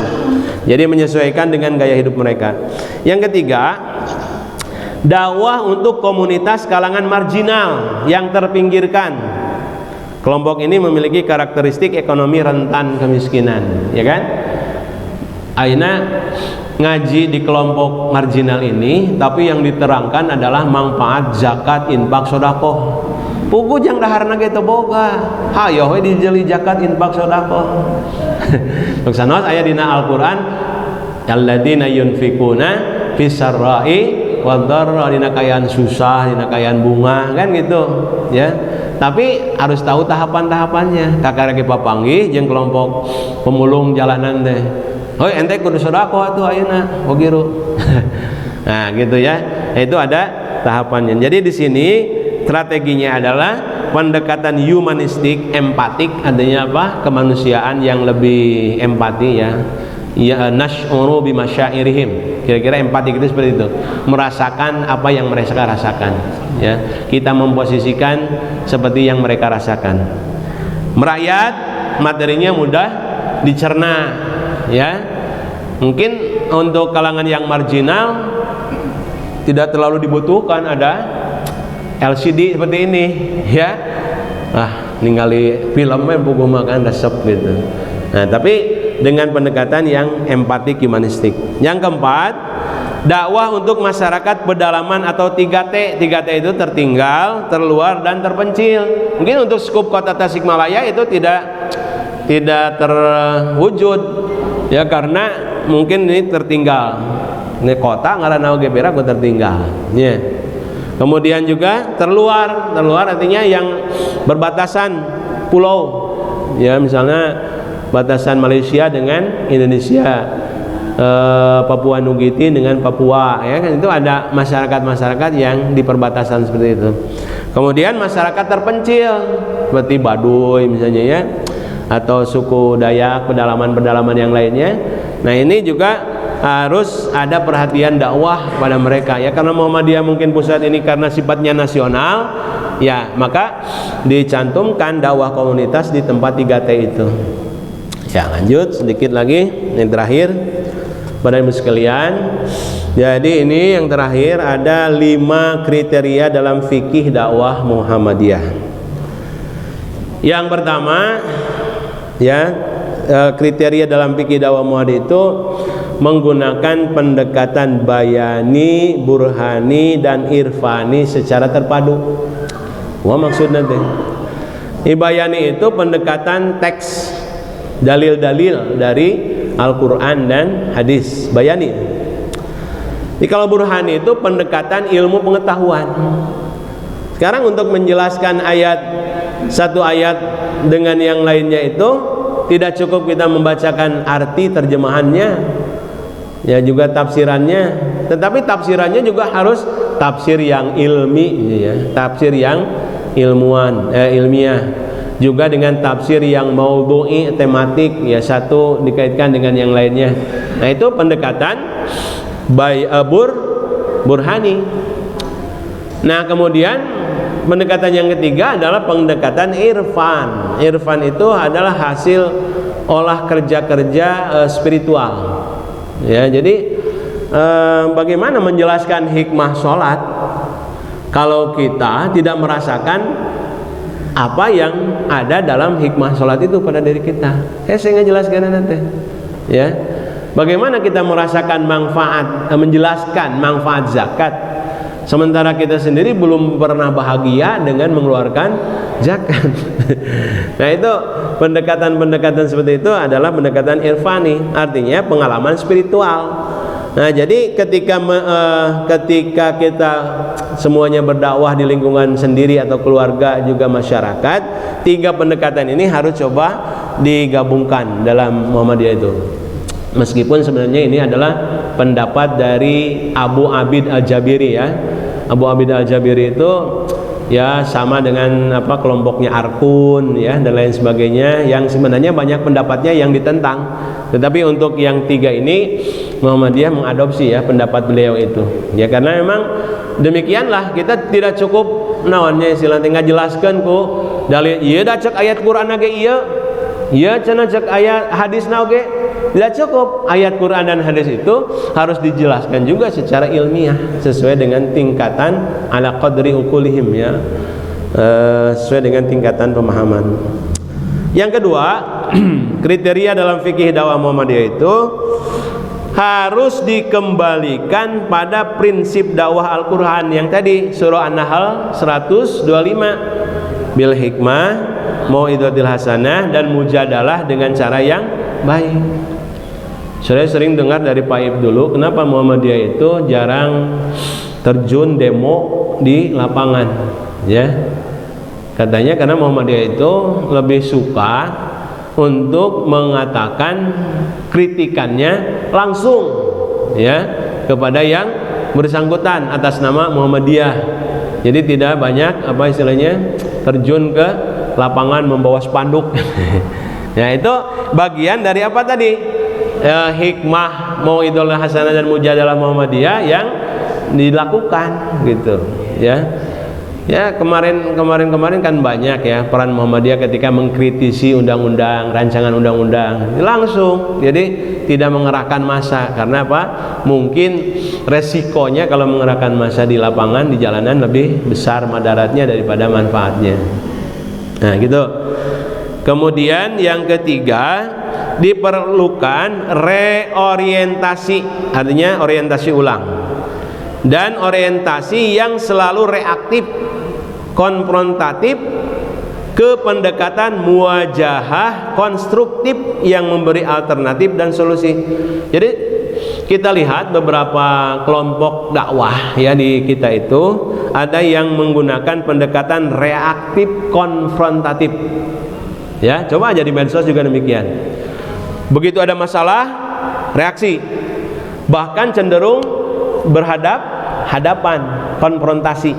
Jadi menyesuaikan dengan gaya hidup mereka. Yang ketiga, dakwah untuk komunitas kalangan marginal yang terpinggirkan. Kelompok ini memiliki karakteristik ekonomi rentan kemiskinan, ya kan? Aina ngaji di kelompok marginal ini, tapi yang diterangkan adalah manfaat zakat, infak, sedekah. Pugu jang daharna ge teu boga. Hayo we dijeli zakat, infak, sedekah. Maksudna aya dina Al-Qur'an, alladzina yunfikuna fis sarra'i wad dharra, dina kayaan susah, dina kayaan bunga, kan gitu, ya. Tapi harus tahu tahapan-tahapannya. Kakareke papanggih jeung kelompok pemulung jalanan teh. Oh, ente kudu sedekah atuh ayeuna, ogiru. Nah, gitu ya. Itu ada tahapannya. Jadi di sini strateginya adalah pendekatan humanistik, empatik, artinya apa? Kemanusiaan yang lebih empati, ya. Ya, nash'uru bimasyairihim. Kira-kira empatik itu seperti itu. Merasakan apa yang mereka rasakan, ya. Kita memposisikan seperti yang mereka rasakan. Merayat, materinya mudah dicerna, ya. Mungkin untuk kalangan yang marginal tidak terlalu dibutuhkan ada LCD seperti ini, ya. Ningali filmnya buku makan resep gitu. Nah, tapi dengan pendekatan yang empatik humanistik. Yang keempat, dakwah untuk masyarakat pedalaman atau 3T. 3T itu tertinggal, terluar, dan terpencil. Mungkin untuk skup kota Tasikmalaya itu tidak terwujud, ya, karena mungkin ini tertinggal. Ini kota ngaranna oge berak tertinggal, ya. Kemudian juga terluar artinya yang berbatasan pulau, ya misalnya batasan Malaysia dengan Indonesia, Papua Nugini dengan Papua, ya kan, itu ada masyarakat yang di perbatasan seperti itu. Kemudian masyarakat terpencil seperti Baduy misalnya, ya, atau suku Dayak, pedalaman yang lainnya. Nah ini juga harus ada perhatian dakwah pada mereka, ya, karena Muhammadiyah mungkin pusat ini karena sifatnya nasional, ya, maka dicantumkan dakwah komunitas di tempat 3T itu. Ya, lanjut sedikit lagi yang terakhir Bapak Ibu sekalian. Jadi ini yang terakhir ada 5 kriteria dalam fikih dakwah Muhammadiyah. Yang pertama, ya, kriteria dalam fikih dakwah Muhammadiyah itu menggunakan pendekatan bayani, burhani, dan irfani secara terpadu. Wah, maksudnya teh bayani itu pendekatan teks, dalil-dalil dari Al-Quran dan hadis, bayani. Jadi kalau burhani itu pendekatan ilmu pengetahuan. Sekarang untuk menjelaskan satu ayat dengan yang lainnya itu tidak cukup kita membacakan arti terjemahannya, ya, juga tafsirannya, tetapi tafsirannya juga harus tafsir yang ilmi, ya, tafsir yang ilmiah, juga dengan tafsir yang maudhu'i, tematik, ya, satu dikaitkan dengan yang lainnya. Nah itu pendekatan burhani. Nah kemudian pendekatan yang ketiga adalah pendekatan irfan. Irfan itu adalah hasil olah kerja spiritual, ya. Jadi bagaimana menjelaskan hikmah sholat kalau kita tidak merasakan apa yang ada dalam hikmah sholat itu pada diri kita? Saya ngejelaskan nanti, ya. Bagaimana kita merasakan manfaat, menjelaskan manfaat zakat, sementara kita sendiri belum pernah bahagia dengan mengeluarkan zakat. Nah itu pendekatan seperti itu adalah pendekatan irfani, artinya pengalaman spiritual. Nah jadi ketika kita semuanya berdakwah di lingkungan sendiri atau keluarga juga masyarakat, 3 pendekatan ini harus coba digabungkan dalam Muhammadiyah itu. Meskipun sebenarnya ini adalah pendapat dari Abu Abid Al-Jabiri, ya. Abu Abid Al-Jabiri itu, ya, sama dengan kelompoknya Arkun, ya, dan lain sebagainya, yang sebenarnya banyak pendapatnya yang ditentang. Tetapi untuk yang 3 ini Muhammadiyah mengadopsi, ya, pendapat beliau itu, ya, karena memang demikianlah, kita tidak cukup naonnya istilah tinggal jelaskan ku dalil ieu da cek ayat Quran ge ieu, ya, cenah cek ayat hadis ge. Tidak cukup, ayat Quran dan hadis itu harus dijelaskan juga secara ilmiah sesuai dengan tingkatan ala qadri uqulihim, ya, sesuai dengan tingkatan pemahaman. Yang kedua, kriteria dalam fikih dakwah Muhammadiyah itu harus dikembalikan pada prinsip dakwah Al-Quran yang tadi surah An-Nahl 125, bil hikmah, mau'izatil hasanah, dan mujadalah dengan cara yang baik. Saya sering dengar dari Pak Ib dulu, kenapa Muhammadiyah itu jarang terjun demo di lapangan, ya. Katanya karena Muhammadiyah itu lebih suka untuk mengatakan kritikannya langsung, ya, kepada yang bersangkutan atas nama Muhammadiyah. Jadi tidak banyak istilahnya terjun ke lapangan membawa spanduk. Ya, itu bagian dari apa tadi? Hikmah mau'izatul hasanah dan mujadalah Muhammadiyah yang dilakukan, gitu, ya. Ya, kemarin kan banyak, ya, peran Muhammadiyah ketika mengkritisi undang-undang, rancangan undang-undang langsung. Jadi tidak mengerahkan massa, karena apa? Mungkin resikonya kalau mengerahkan massa di lapangan, di jalanan lebih besar madaratnya daripada manfaatnya. Nah, gitu. Kemudian yang ketiga, diperlukan reorientasi, artinya orientasi ulang, dan orientasi yang selalu reaktif, konfrontatif, ke pendekatan muwajahah konstruktif yang memberi alternatif dan solusi. Jadi kita lihat beberapa kelompok dakwah ya di kita itu ada yang menggunakan pendekatan reaktif konfrontatif. Ya, coba aja di medsos juga demikian. Begitu ada masalah, reaksi. Bahkan cenderung berhadapan, konfrontasi.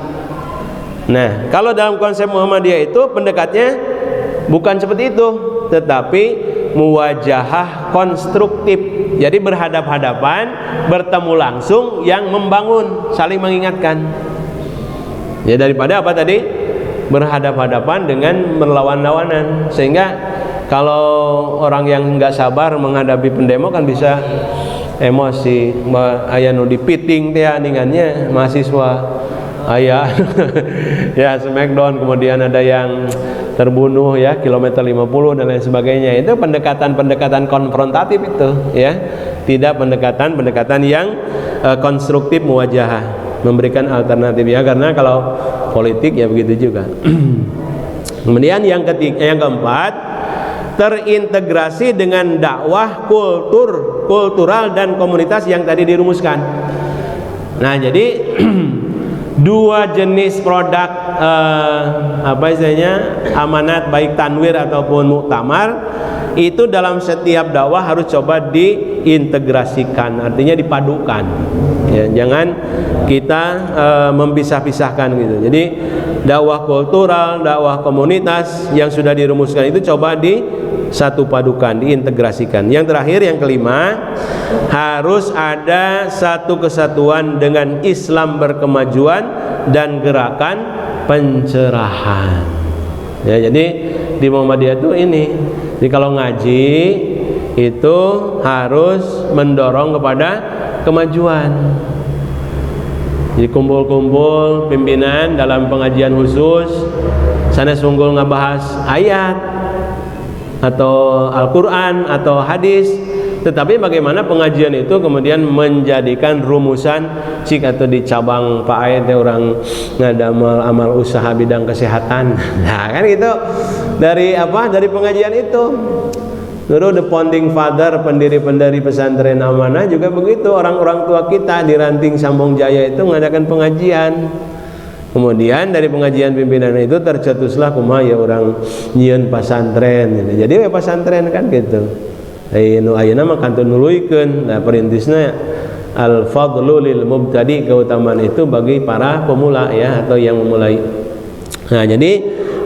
Nah, kalau dalam konsep Muhammadiyah itu pendekatnya bukan seperti itu, tetapi muwajahah konstruktif. Jadi berhadap-hadapan, bertemu langsung yang membangun, saling mengingatkan. Ya, daripada apa tadi? Berhadap-hadapan dengan berlawan-lawanan. Sehingga kalau orang yang nggak sabar menghadapi pendemo kan bisa emosi, aya nu dipiting teh ningannya mahasiswa, aya ya smackdown, kemudian ada yang terbunuh ya kilometer 50 dan lain sebagainya. Itu pendekatan-pendekatan konfrontatif itu ya, tidak pendekatan yang konstruktif muwajahah, memberikan alternatif ya, karena kalau politik ya begitu juga. Kemudian yang keempat, terintegrasi dengan dakwah kultural dan komunitas yang tadi dirumuskan. Nah, jadi dua jenis produk apa istilahnya amanat baik tanwir ataupun muktamar itu dalam setiap dakwah harus coba diintegrasikan, artinya dipadukan ya, jangan kita mempisah-pisahkan gitu. Jadi dakwah kultural, dakwah komunitas yang sudah dirumuskan itu coba satu padukan, diintegrasikan. Yang terakhir, yang kelima, harus ada satu kesatuan dengan Islam berkemajuan dan gerakan pencerahan. Ya, jadi di Muhammadiyah itu ini. Jadi kalau ngaji itu harus mendorong kepada kemajuan. Jadi kumpul-kumpul pimpinan dalam pengajian khusus, sana sunggul ngabahas ayat atau Al-Quran atau hadis, tetapi bagaimana pengajian itu kemudian menjadikan rumusan cik atau di cabang Pak Ait orang ngadamal amal usaha bidang kesehatan. Nah kan itu dari apa? Dari pengajian itu. Dulu the founding father, pendiri-pendiri pesantren Amanah juga begitu, orang-orang tua kita di Ranting Sambong Jaya itu mengadakan pengajian. Kemudian dari pengajian pimpinan itu tercetuslah kumaha ya orang nyieun pesantren gitu. Jadi we pesantren kan gitu. Nu ayeuna mah kantun nuluykeun. Nah perintisna al-fadlu lil mubtadi, keutamaan itu bagi para pemula ya, atau yang memulai. Nah, jadi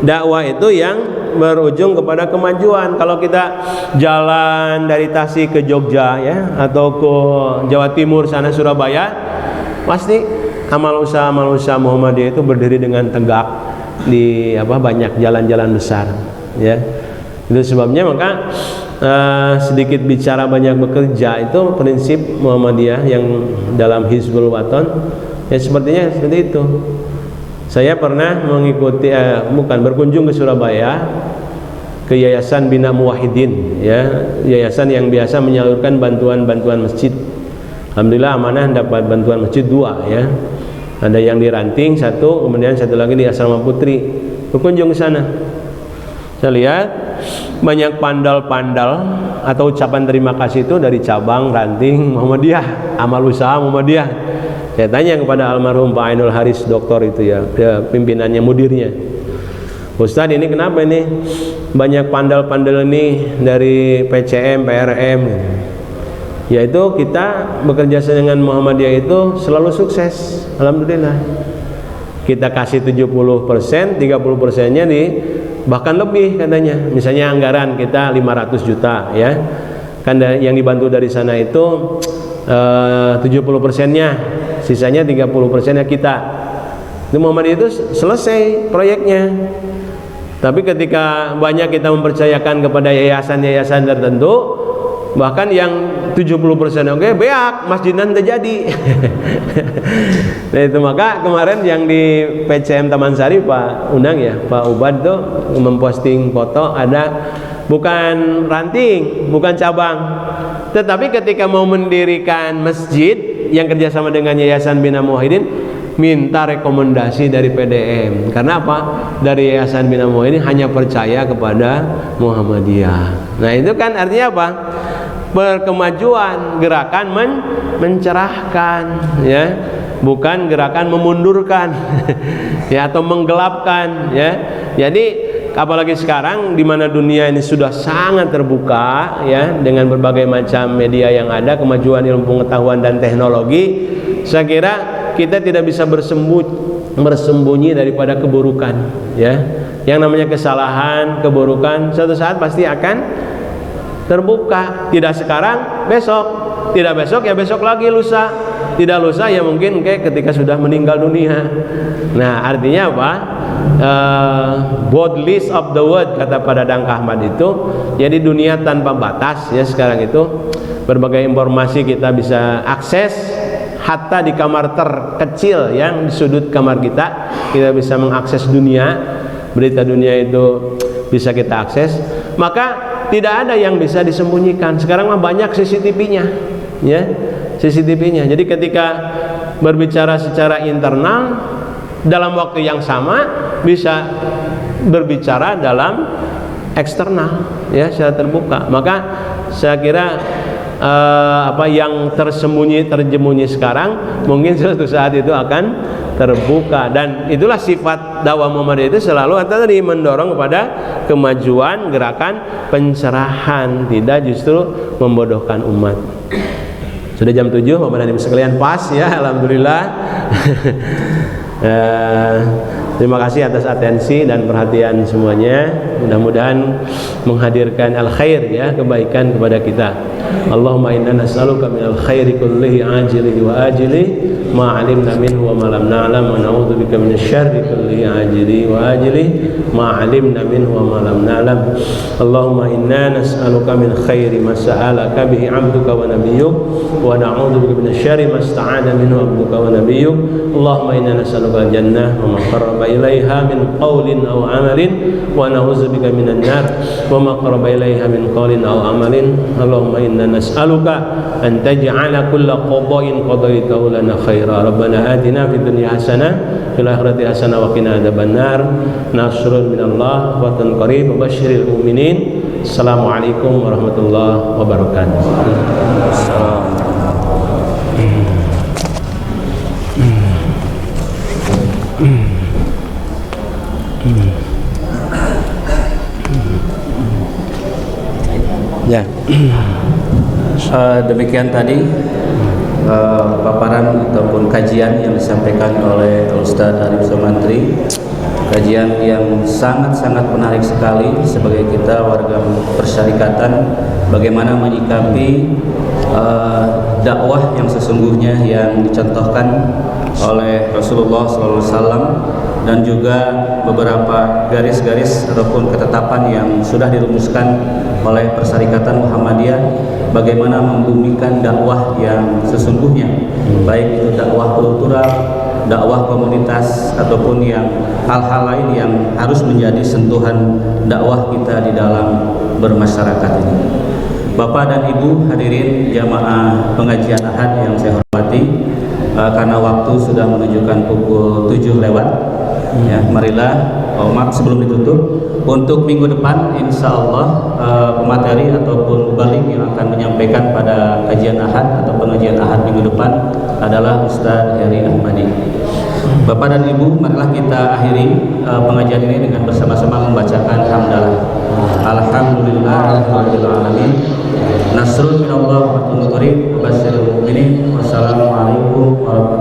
dakwah itu yang berujung kepada kemajuan. Kalau kita jalan dari Tasik ke Jogja ya, atau ke Jawa Timur sana Surabaya, pasti amal usaha Muhammadiyah itu berdiri dengan tegak di banyak jalan-jalan besar ya. Itu sebabnya maka sedikit bicara banyak bekerja itu prinsip Muhammadiyah yang dalam Hizbul Waton ya, sepertinya seperti itu. Saya pernah mengikuti berkunjung ke Surabaya ke Yayasan Bina Muwahhidin ya, yayasan yang biasa menyalurkan bantuan-bantuan masjid. Alhamdulillah amanah dapat bantuan masjid 2 ya. Ada yang di Ranting 1, kemudian 1 lagi di Asrama Putri. Berkunjung ke sana. Saya lihat banyak pandal-pandal atau ucapan terima kasih itu dari cabang Ranting Muhammadiyah, amal usaha Muhammadiyah. Saya tanya kepada almarhum Pak Ainul Haris doktor itu ya, pimpinannya, mudirnya. Ustadz, ini kenapa ini banyak pandal-pandal ini dari PCM, PRM? Yaitu kita bekerja dengan Muhammadiyah itu selalu sukses, alhamdulillah. Kita kasih 70%, 30%-nya bahkan lebih katanya. Misalnya anggaran kita 500 juta ya, kan yang dibantu dari sana itu 70%-nya, sisanya 30%-nya kita. Itu Muhammadiyah itu selesai proyeknya. Tapi ketika banyak kita mempercayakan kepada yayasan-yayasan tertentu, bahkan yang 70% oke, beak masjidan terjadi. Nah itu maka kemarin yang di PCM Taman Sari Pak Undang ya, Pak Ubad tuh memposting foto ada bukan Ranting, bukan cabang, tetapi ketika mau mendirikan masjid yang kerjasama dengan Yayasan Bina Muwahhidin, minta rekomendasi dari PDM. Karena apa? Dari Yayasan Bina Muwahhidin hanya percaya kepada Muhammadiyah. Nah itu kan artinya apa? berkemajuan, gerakan mencerahkan, ya, bukan gerakan memundurkan ya, atau menggelapkan, ya. Jadi apalagi sekarang di mana dunia ini sudah sangat terbuka, ya, dengan berbagai macam media yang ada, kemajuan ilmu pengetahuan dan teknologi, saya kira kita tidak bisa bersembunyi daripada keburukan, ya. Yang namanya kesalahan, keburukan suatu saat pasti akan terbuka. Tidak sekarang, besok. Tidak besok, ya besok lagi, lusa. Tidak lusa, ya mungkin ketika sudah meninggal dunia. Nah, artinya apa? Boundless of the world, kata pada Dang Ahmad itu. Jadi dunia tanpa batas, ya. Sekarang itu berbagai informasi kita bisa akses, hatta di kamar terkecil yang di sudut kamar kita bisa mengakses dunia. Berita dunia itu bisa kita akses. Maka tidak ada yang bisa disembunyikan. Sekarang mah banyak CCTV-nya, ya, CCTV-nya. Jadi ketika berbicara secara internal, dalam waktu yang sama bisa berbicara dalam eksternal, ya, secara terbuka. Maka saya kira apa yang terjemunyi sekarang mungkin suatu saat itu akan terbuka, dan itulah sifat dakwah Muhammadiyah itu selalu tadi mendorong kepada kemajuan, gerakan pencerahan, tidak justru membodohkan umat. Sudah jam 7, Bapak dan Ibu sekalian, pas, ya, alhamdulillah. Terima kasih atas atensi dan perhatian semuanya. Mudah-mudahan menghadirkan al-khair, ya, kebaikan kepada kita. Allahumma inna nas'aluka minal khairi kullihi ajilihi wa ajilihi ma 'alimna minhu wa ma lam na'lam, wa na'udzubika minasy syarri kullihi ajilihi wa ajilihi ma 'alimna minhu wa ma lam na'lam. Allahumma inna nas'aluka min khairi ma sa'alaka bihi 'abduka wa nabiyyuk, wa na'udzubika minasy syarri ma sta'ana minhu 'abduka wa nabiyyuk. Allahumma inna nas'aluka al-jannah wa ma qarraba ilaiha min qawlin aw 'amalin, wa na'udzubika minan nar wa ma qarraba ilaiha min qawlin aw 'amalin. Allahumma inna nas'aluka an taj'ala kulla qada'in qadaitahu lana khaira. Rabbana atina fid dunya hasanah fil akhirati hasanah wa qina adzabannar. Nasrun minallah wa fatun qarib wa basyiril mu'minin. Assalamualaikum warahmatullahi wabarakatuh. Ya. Demikian tadi paparan ataupun kajian yang disampaikan oleh Ustaz Arif Sumantri. Kajian yang sangat-sangat menarik sekali sebagai kita warga persyarikatan, bagaimana menyikapi dakwah yang sesungguhnya yang dicontohkan oleh Rasulullah SAW, dan juga beberapa garis-garis ataupun ketetapan yang sudah dirumuskan oleh Persyarikatan Muhammadiyah, bagaimana membumikan dakwah yang sesungguhnya, baik itu dakwah kultural, dakwah komunitas, ataupun yang hal-hal lain yang harus menjadi sentuhan dakwah kita di dalam bermasyarakat ini. Bapak dan Ibu hadirin jamaah pengajian Ahad yang saya hormati, karena waktu sudah menunjukkan pukul 7 lewat, ya, marilah sebelum ditutup, untuk minggu depan insya Allah pemateri ataupun mubalik yang akan menyampaikan pada kajian Ahad atau pengajian Ahad minggu depan adalah Ustaz Heri Ahmadi. Bapak dan Ibu, marilah kita akhiri pengajian ini dengan bersama-sama membacakan hamdalah. Alhamdulillahirabbil alamin. Nasrun minallah wa fatun qarib wa basyiril mu'minin. Wassalamualaikum warahmatullahi wabarakatuh.